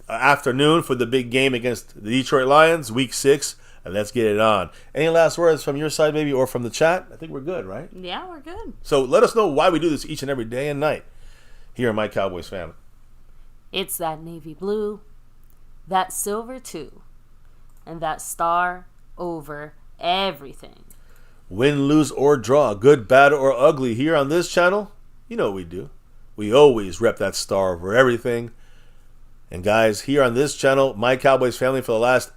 afternoon for the big game against the Detroit Lions, Week 6, and let's get it on. Any last words from your side, maybe, or from the chat? I think we're good, right?
Yeah, we're good.
So let us know why we do this each and every day and night here in My Cowboys Family.
It's that navy blue, that silver too, and that star over everything.
Win, lose, or draw, good, bad, or ugly, here on this channel, you know what we do. We always rep that star over everything. And guys, here on this channel, My Cowboys Family, for the last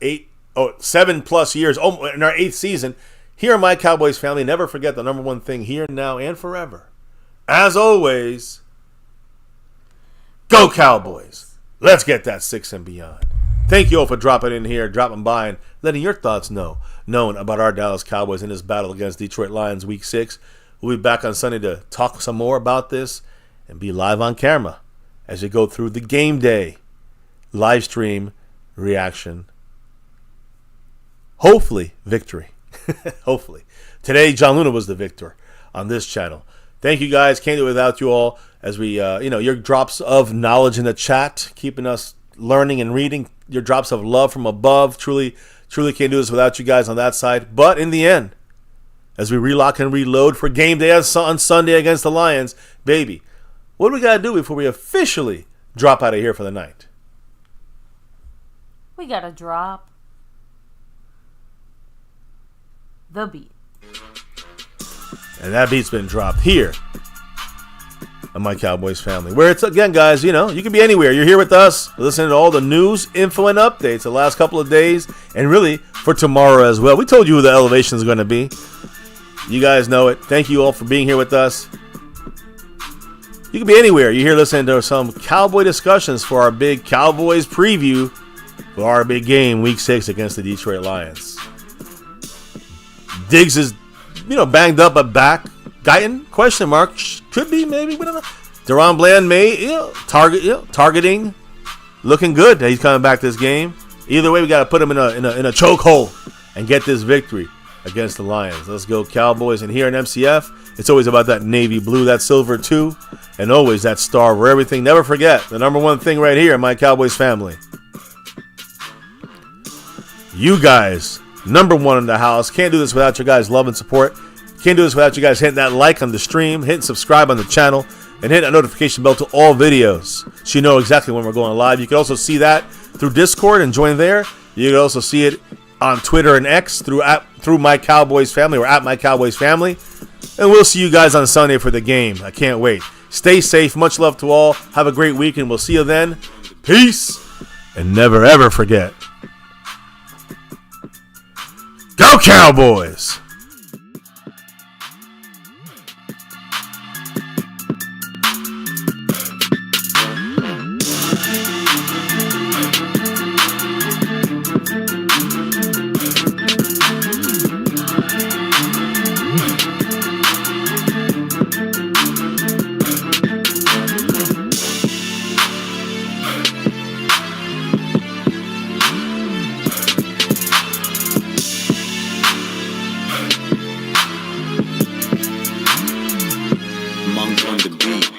7 plus years, in our 8th season, here on My Cowboys Family, never forget the number one thing here, now, and forever. As always, go Cowboys. Let's get that 6 and beyond. Thank you all for dropping in here, dropping by, and letting your thoughts known about our Dallas Cowboys in this battle against Detroit Lions Week 6. We'll be back on Sunday to talk some more about this and be live on camera as you go through the game day live stream reaction. Hopefully, victory. Hopefully. Today, John Luna was the victor on this channel. Thank you guys. Can't do it without you all as we, your drops of knowledge in the chat, keeping us learning and reading, your drops of love from above. Truly can't do this without you guys on that side. But in the end, as we relock and reload for game day on Sunday against the Lions, baby, what do we got to do before we officially drop out of here for the night?
We got to drop the beat.
And that beat's been dropped here on My Cowboys Family. Where it's, again, guys, you can be anywhere. You're here with us, listening to all the news, info, and updates the last couple of days, and really for tomorrow as well. We told you who the elevation is going to be. You guys know it. Thank you all for being here with us. You can be anywhere. You're here listening to some Cowboy discussions for our big Cowboys preview for our big game, Week 6 against the Detroit Lions. Diggs is, banged up but back. Guyton, question mark, could be, maybe, we don't know. Deron Bland targeting, looking good that he's coming back this game. Either way, we got to put him in a chokehold and get this victory. against the Lions. Let's go Cowboys. And here in MCF, it's always about that navy blue, that silver too, and always that star where everything. Never forget the number one thing right here, my Cowboys family. You guys, number one in the house. Can't do this without your guys' love and support. Can't do this without you guys hitting that like on the stream, hitting subscribe on the channel, and hit that notification bell to all videos so you know exactly when we're going live. You can also see that through Discord and join there. You can also see it on Twitter and X through MyCowboysFamily or at MyCowboysFamily. And we'll see you guys on Sunday for the game. I can't wait. Stay safe. Much love to all. Have a great week, and we'll see you then. Peace. And never, ever forget. Go Cowboys!
Monk on the beat.